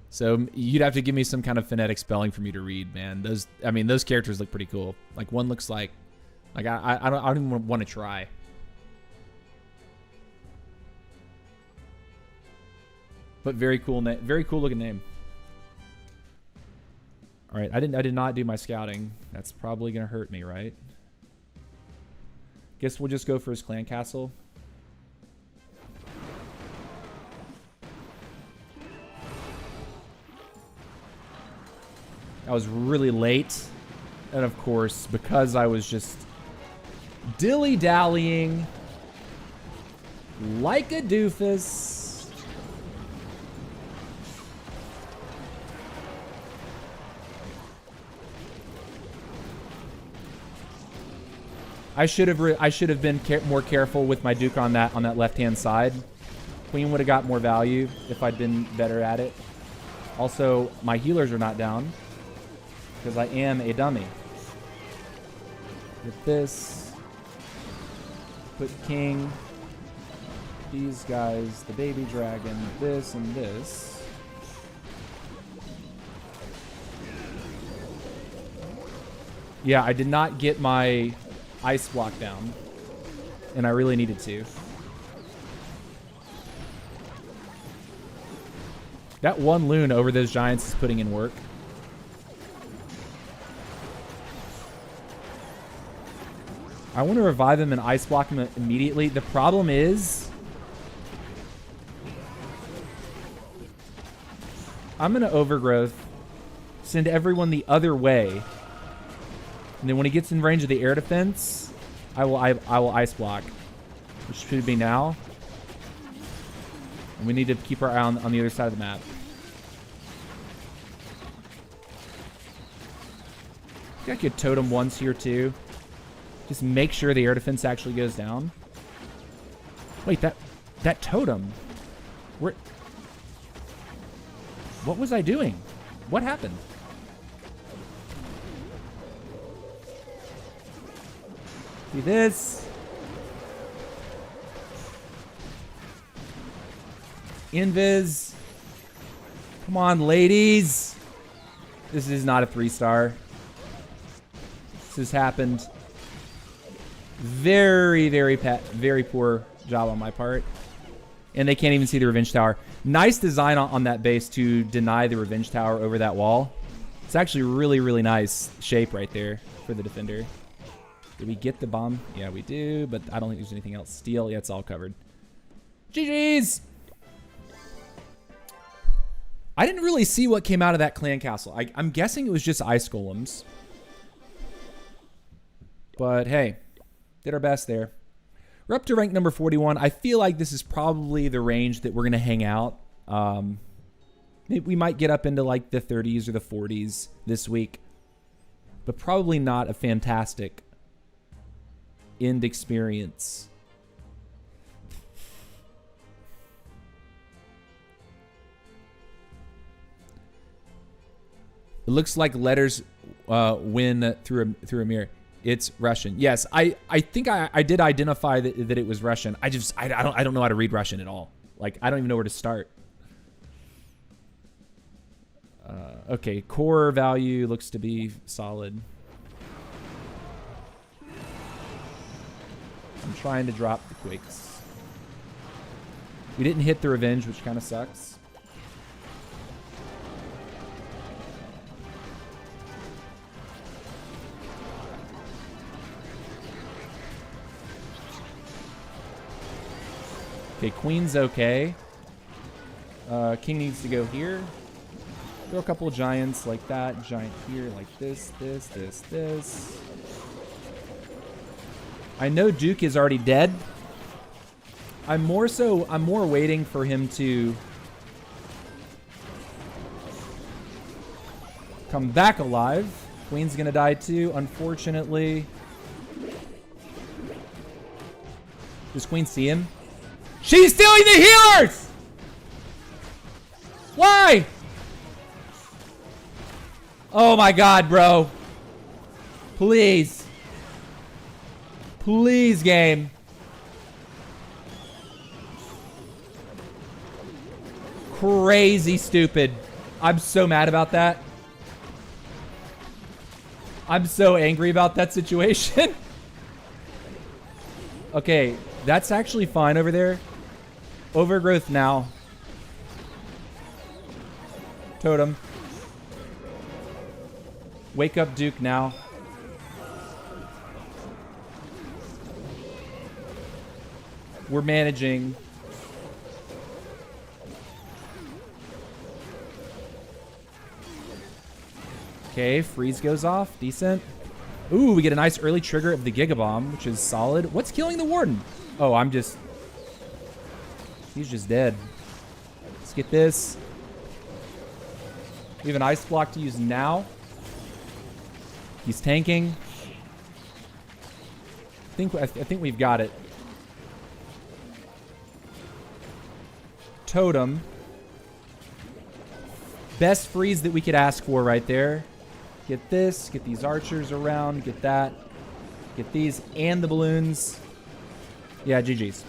So you'd have to give me some kind of phonetic spelling for me to read, man. Those characters look pretty cool. Like one looks like I don't even want to try. But very cool looking name. All right, I did not do my scouting. That's probably gonna hurt me, right? Guess we'll just go for his clan castle. I was really late, and of course, because I was just dilly-dallying like a doofus. I should have been more careful with my Duke on that left-hand side. Queen would have got more value if I'd been better at it. Also, my healers are not down because I am a dummy. Get this. Put king. These guys, the baby dragon, this and this. Yeah, I did not get my ice block down, and I really needed to. That one loon over those giants is putting in work. I want to revive him and ice block him immediately. The problem is I'm going to overgrowth, send everyone the other way, and then when he gets in range of the air defense, I will ice block, which should be now. And we need to keep our eye on the other side of the map. I think I could totem once here too. Just make sure the air defense actually goes down. Wait, that totem. Where? What was I doing? What happened? See this? Invis. Come on, ladies. This is not a 3-star. This has happened. Very, very poor job on my part. And they can't even see the Revenge Tower. Nice design on that base to deny the Revenge Tower over that wall. It's actually really, really nice shape right there for the defender. Did we get the bomb? Yeah, we do, but I don't think there's anything else. Steel, yeah, it's all covered. GG's! I didn't really see what came out of that clan castle. I'm guessing it was just ice golems. But hey, did our best there. We're up to rank number 41. I feel like this is probably the range that we're going to hang out. Maybe we might get up into like the 30s or the 40s this week. But probably not a fantastic end experience. It looks like letters win through a mirror. It's Russian. Yes, I think I did identify that it was Russian. I don't know how to read Russian at all. Like, I don't even know where to start. Okay, core value looks to be solid. I'm trying to drop the quakes. We didn't hit the revenge, which kind of sucks. Okay, queen's okay. King needs to go here. Throw a couple of giants like that. Giant here, like this. I know Duke is already dead. I'm more waiting for him to come back alive. Queen's gonna die too, unfortunately. Does Queen see him? She's stealing the healers! Why? Oh my god, bro. Please. Please, game. Crazy stupid. I'm so mad about that. I'm so angry about that situation. Okay, that's actually fine over there. Overgrowth now. Totem. Wake up Duke now. We're managing. Okay, freeze goes off. Decent. Ooh, we get a nice early trigger of the Giga Bomb, which is solid. What's killing the Warden? Oh, he's just dead. Let's get this. We have an ice block to use now. He's tanking. I think we've got it. Totem. Best freeze that we could ask for right there. Get this. Get these archers around. Get that. Get these and the balloons. Yeah, GG's.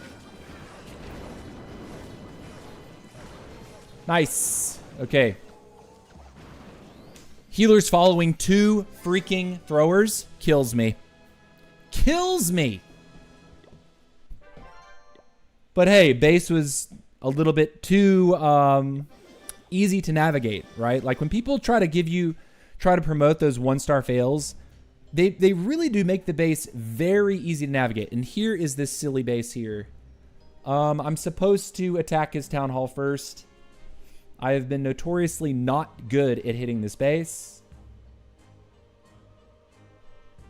Nice. Okay. Healers following 2 freaking throwers kills me. Kills me. But hey, base was a little bit too easy to navigate, right? Like when people try to promote those 1-star fails, they really do make the base very easy to navigate. And here is this silly base here. I'm supposed to attack his town hall first. I have been notoriously not good at hitting this base.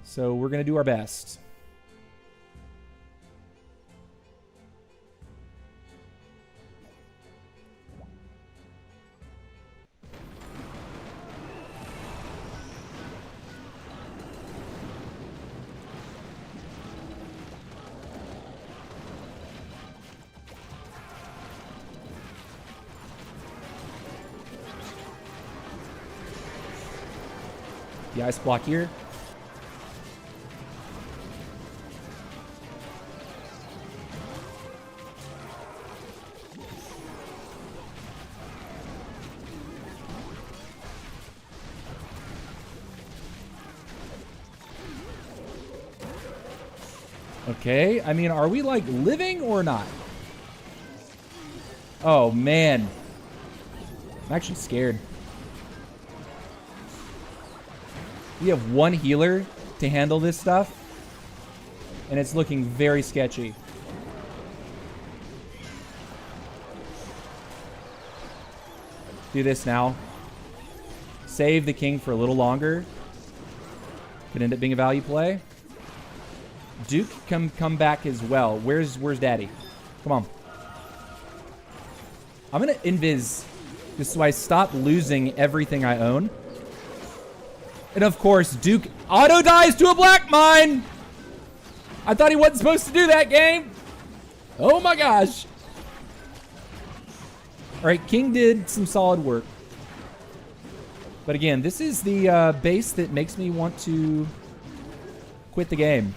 So we're going to do our best. The ice block here. Okay, I mean, are we like living or not? Oh man, I'm actually scared. We have 1 healer to handle this stuff, and it's looking very sketchy. Do this now. Save the king for a little longer. Could end up being a value play. Duke come back as well. Where's Daddy? Come on. I'm gonna invis just so I stop losing everything I own. And of course, Duke auto dies to a black mine. I thought he wasn't supposed to do that, game. Oh my gosh. All right, King did some solid work. But again, this is the base that makes me want to quit the game.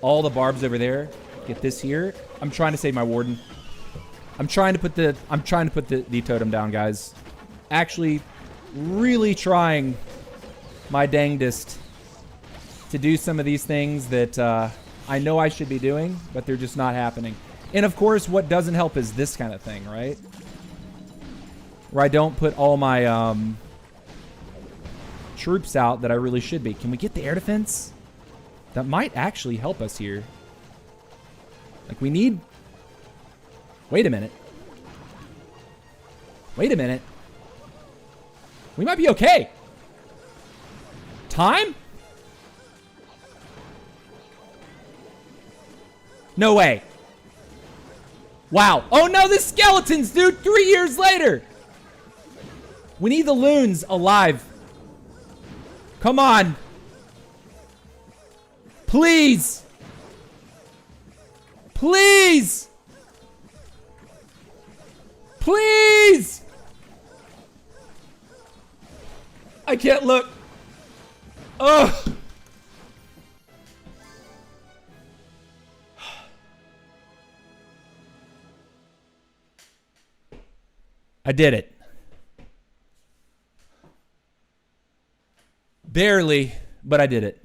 All the barbs over there. Get this here. I'm trying to save my warden. I'm trying to put the totem down, guys. Actually, really trying my dangdest to do some of these things that I know I should be doing, but they're just not happening. And of course, what doesn't help is this kind of thing, right? Where I don't put all my troops out that I really should be. Can we get the air defense? That might actually help us here. Like we need... Wait a minute. Wait a minute. We might be okay. Time? No way. Wow. Oh no, the skeletons, dude. 3 years later. We need the loons alive. Come on. Please. Please. Please. I can't look. Oh. I did it. Barely, but I did it.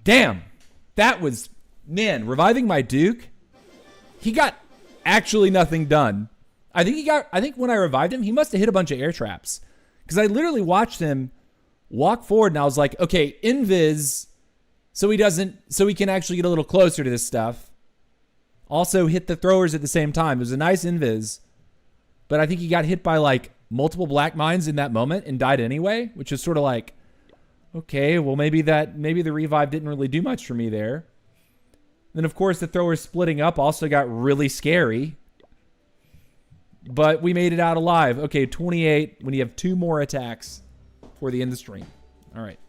Damn. That was, man, reviving my Duke. He got actually nothing done. I think when I revived him, he must have hit a bunch of air traps. Because I literally watched him walk forward and I was like, okay, invis so he can actually get a little closer to this stuff. Also hit the throwers at the same time. It was a nice invis. But I think he got hit by like multiple black mines in that moment and died anyway, which is sort of like, okay, well maybe the revive didn't really do much for me there. Then of course the throwers splitting up also got really scary. But we made it out alive. Okay, 28 when you have 2 more attacks for the end of the stream. All right.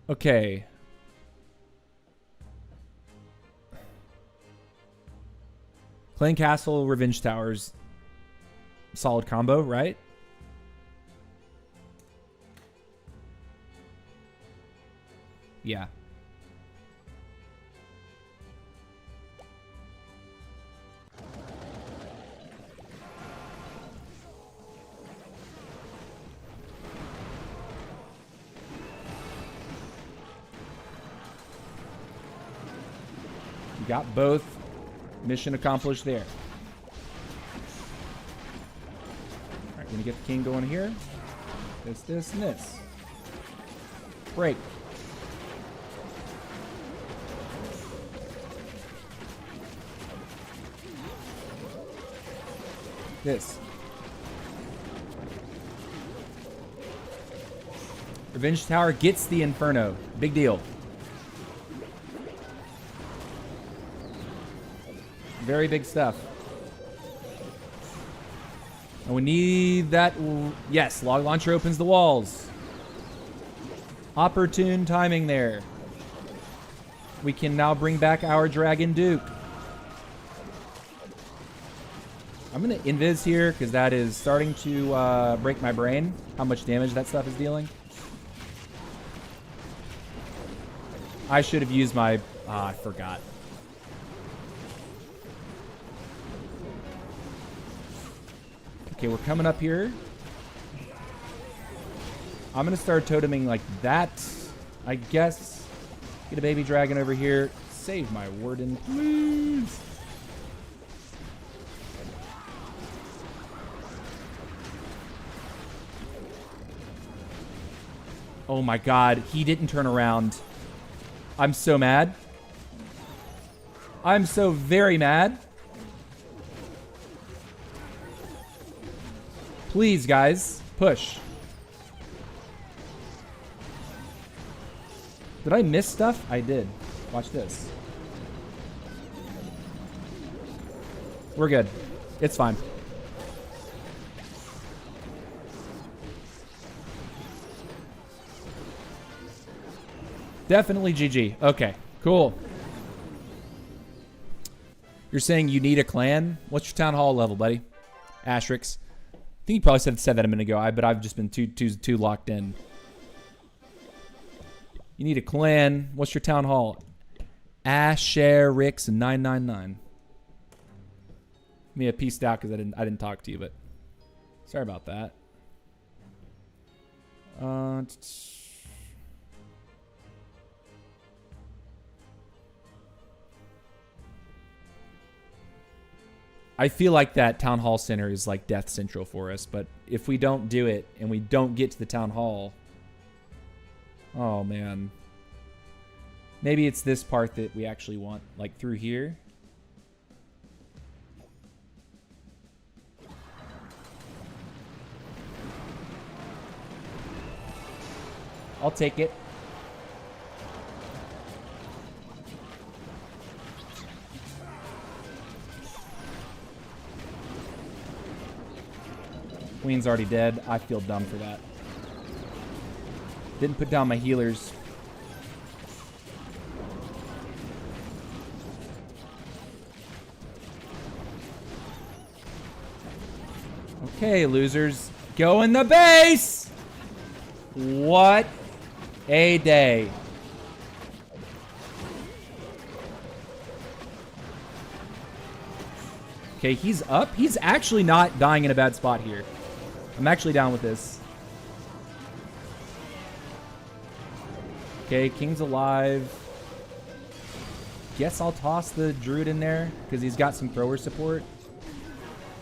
Okay. Clan Castle, Revenge Towers. Solid combo, right? Yeah. You got both. Mission accomplished there. All right, gonna get the king going here. This, and this. Break. This. Revenge Tower gets the Inferno. Big deal. Very big stuff. And we need that. Yes, Log Launcher opens the walls. Opportune timing there. We can now bring back our Dragon Duke. I'm going to invis here because that is starting to break my brain how much damage that stuff is dealing. I should have used my... I forgot. Okay, we're coming up here. I'm going to start toteming like that, I guess. Get a baby dragon over here. Save my warden, please. Oh my god, he didn't turn around. I'm so mad. I'm so very mad. Please, guys, push. Did I miss stuff? I did. Watch this. We're good. It's fine. Definitely GG. Okay, cool. You're saying you need a clan? What's your town hall level, buddy? Asterix. I think you probably said that a minute ago, but I've just been too locked in. You need a clan. What's your town hall? Asherix 999. Me, I pieced out because I didn't talk to you, but sorry about that. I feel like that town hall center is like death central for us, but if we don't do it and we don't get to the town hall, oh man. Maybe it's this part that we actually want, like through here. I'll take it. Queen's already dead. I feel dumb for that. Didn't put down my healers. Okay, losers. Go in the base! What a day. Okay, he's up. He's actually not dying in a bad spot here. I'm actually down with this. Okay, King's alive. Guess I'll toss the Druid in there because he's got some thrower support.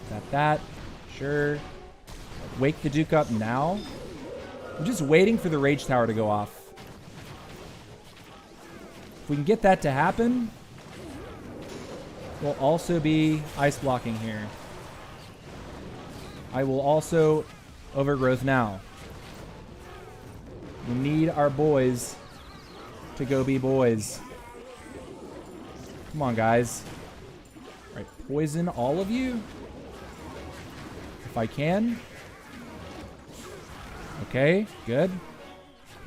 Got that. Sure. Wake the Duke up now. I'm just waiting for the Rage Tower to go off. If we can get that to happen, we'll also be ice blocking here. I will also overgrowth now. We need our boys to go be boys. Come on, guys. All right, poison all of you. If I can. Okay, good.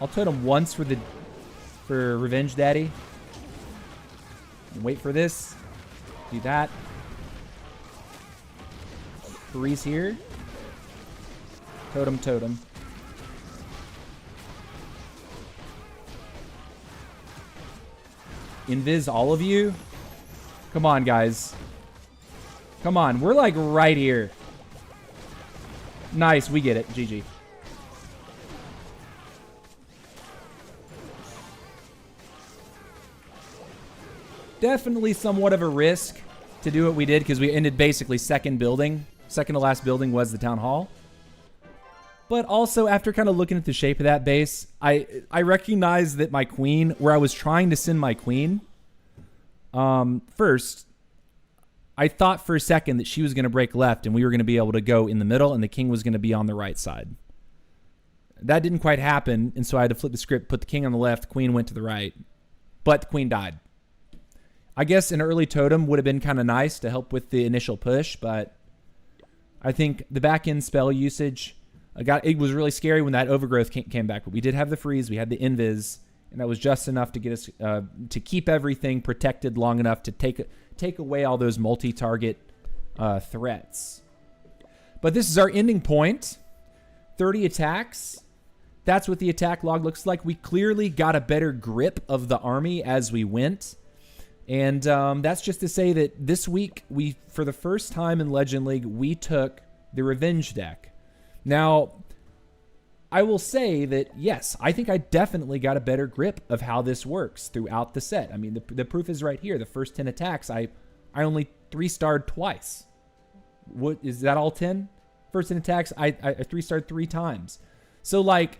I'll totem once for Revenge Daddy. And wait for this. Do that. Freeze here. Totem, totem. Invis all of you. Come on, guys. Come on. We're like right here. Nice. We get it. GG. Definitely somewhat of a risk to do what we did because we ended basically second building. Second to last building was the town hall. But also, after kind of looking at the shape of that base, I recognized that my queen, where I was trying to send my queen, first, I thought for a second that she was going to break left and we were going to be able to go in the middle and the king was going to be on the right side. That didn't quite happen, and so I had to flip the script, put the king on the left, queen went to the right. But the queen died. I guess an early totem would have been kind of nice to help with the initial push, but I think the back-end spell usage... it was really scary when that overgrowth came back, but we did have the freeze, we had the invis, and that was just enough to get us to keep everything protected long enough to take away all those multi-target threats. But this is our ending point. 30 attacks. That's what the attack log looks like. We clearly got a better grip of the army as we went. And that's just to say that this week, for the first time in Legend League, we took the Revenge deck. Now, I will say that, yes, I think I definitely got a better grip of how this works throughout the set. I mean, the proof is right here. The first 10 attacks, I only 3-starred twice. What is that all 10? First 10 attacks, I 3-starred 3 times. So, like,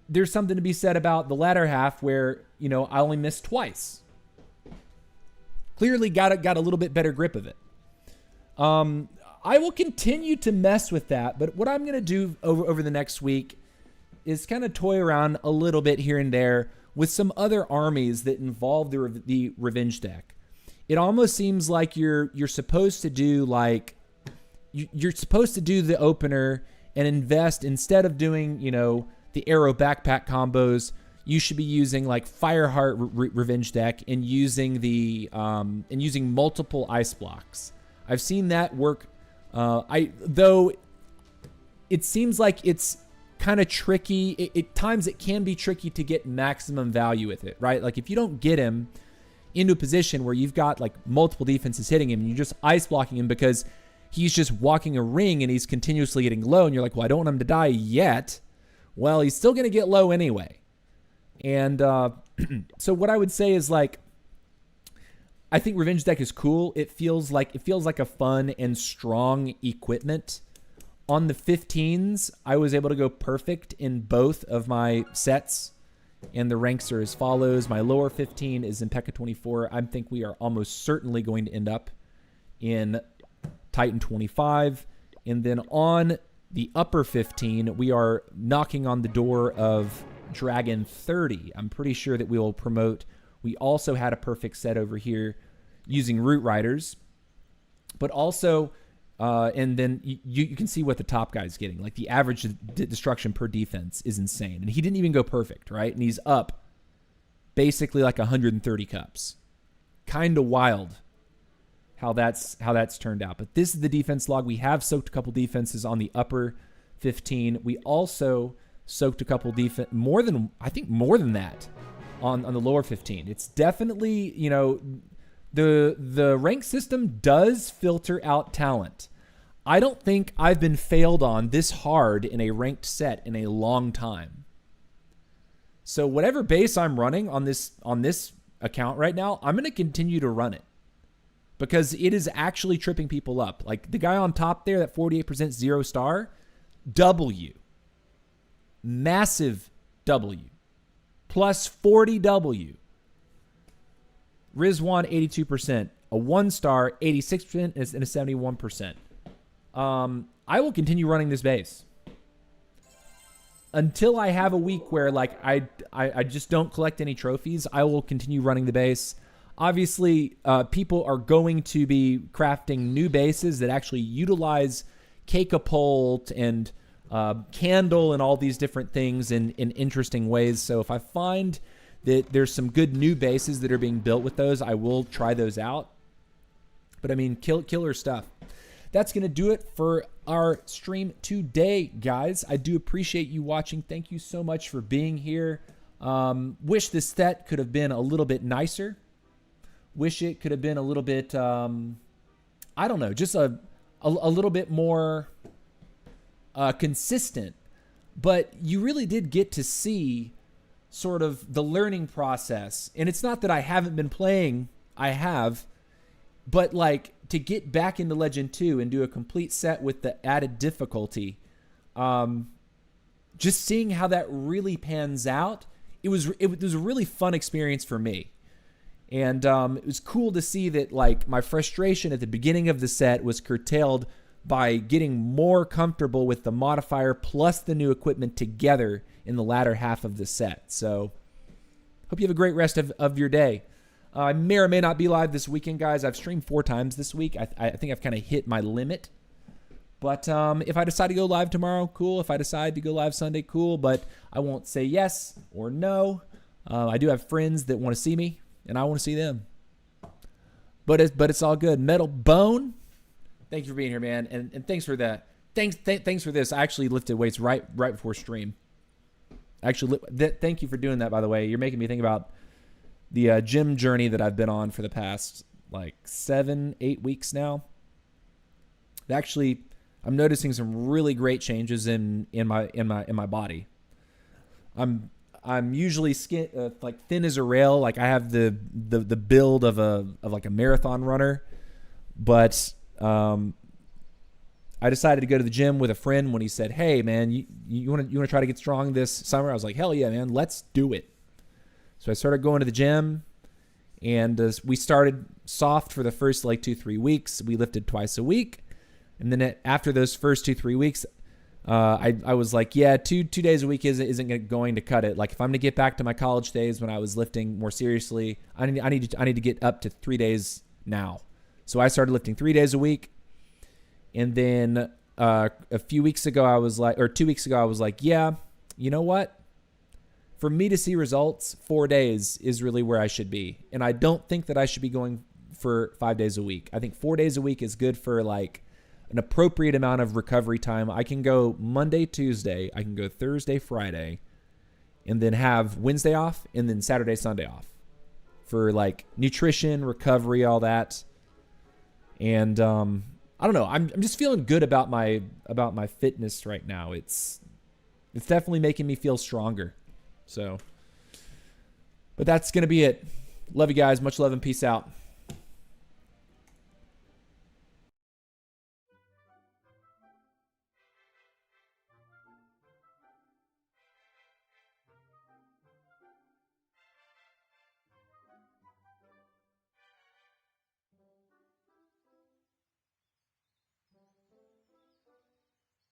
there's something to be said about the latter half where, you know, I only missed twice. Clearly got a little bit better grip of it. I will continue to mess with that, but what I'm going to do over the next week is kind of toy around a little bit here and there with some other armies that involve the Revenge deck. It almost seems like you're supposed to do like you're supposed to do the opener and invest instead of doing, you know, the arrow backpack combos. You should be using like Fireheart Revenge deck and using using multiple ice blocks. I've seen that work. Though it seems like it's kind of tricky. At times it can be tricky to get maximum value with it, right? Like if you don't get him into a position where you've got like multiple defenses hitting him and you're just ice blocking him because he's just walking a ring and he's continuously getting low and you're like, well, I don't want him to die yet. Well, he's still going to get low anyway. And so what I would say is like, I think Revenge deck is cool. It feels like a fun and strong equipment. On the 15s, I was able to go perfect in both of my sets, and the ranks are as follows. My lower 15 is in P.E.K.K.A 24. I think we are almost certainly going to end up in Titan 25. And then on the upper 15, we are knocking on the door of Dragon 30. I'm pretty sure that we will promote. We also had a perfect set over here using Root Riders, but also, and then you can see what the top guy's getting. Like the average destruction per defense is insane. And he didn't even go perfect, right? And he's up basically like 130 cups. Kind of wild how that's turned out. But this is the defense log. We have soaked a couple defenses on the upper 15. We also soaked a couple more than that on the lower 15. It's definitely, you know, the rank system does filter out talent. I don't think I've been failed on this hard in a ranked set in a long time. So whatever base I'm running on this account right now, I'm going to continue to run it because it is actually tripping people up. Like the guy on top there, that 48% 0-star, W. Massive W. Plus 40 W. Rizwan, 82%. A 1-star, 86%, and a 71%. I will continue running this base until I have a week where like I just don't collect any trophies. I will continue running the base. Obviously, people are going to be crafting new bases that actually utilize Cake-a-Pult and Candle and all these different things in interesting ways. So if I find that there's some good new bases that are being built with those, I will try those out. But I mean, killer stuff. That's going to do it for our stream today, guys. I do appreciate you watching. Thank you so much for being here. Wish this set could have been a little bit nicer. Wish it could have been a little bit, I don't know, just a little bit more consistent. But you really did get to see sort of the learning process. And it's not that I haven't been playing. I have. But like to get back into Legend 2 and do a complete set with the added difficulty, just seeing how that really pans out, it was a really fun experience for me. And it was cool to see that like my frustration at the beginning of the set was curtailed by getting more comfortable with the modifier plus the new equipment together in the latter half of the set. So hope you have a great rest of your day. I may or may not be live this weekend, guys. I've streamed 4 times this week. I think I've kind of hit my limit. But if I decide to go live tomorrow, cool. If I decide to go live Sunday, cool. But I won't say yes or no. I do have friends that want to see me, and I want to see them. But it's all good. Metal Bone, thank you for being here, man. And thanks for that. Thanks for this. I actually lifted weights right before stream. Actually, thank you for doing that, by the way. You're making me think about the gym journey that I've been on for the past like 7-8 weeks now. Actually, I'm noticing some really great changes in my body. I'm usually like thin as a rail. Like I have the build of like a marathon runner, but I decided to go to the gym with a friend when he said, "Hey man, you want to try to get strong this summer?" I was like, "Hell yeah, man, let's do it." So I started going to the gym, and we started soft for the first like 2-3 weeks. We lifted twice a week, and then after those first 2-3 weeks, I was like, yeah, two days a week isn't going to cut it. Like if I'm going to get back to my college days when I was lifting more seriously, I need to get up to 3 days now. So I started lifting 3 days a week, and then a few weeks ago I was like, or 2 weeks ago I was like, yeah, you know what? For me to see results, 4 days is really where I should be. And I don't think that I should be going for 5 days a week. I think 4 days a week is good for like an appropriate amount of recovery time. I can go Monday, Tuesday. I can go Thursday, Friday, and then have Wednesday off, and then Saturday, Sunday off for like nutrition, recovery, all that. And I don't know. I'm just feeling good about my fitness right now. It's definitely making me feel stronger. So, but that's going to be it. Love you guys. Much love and peace out.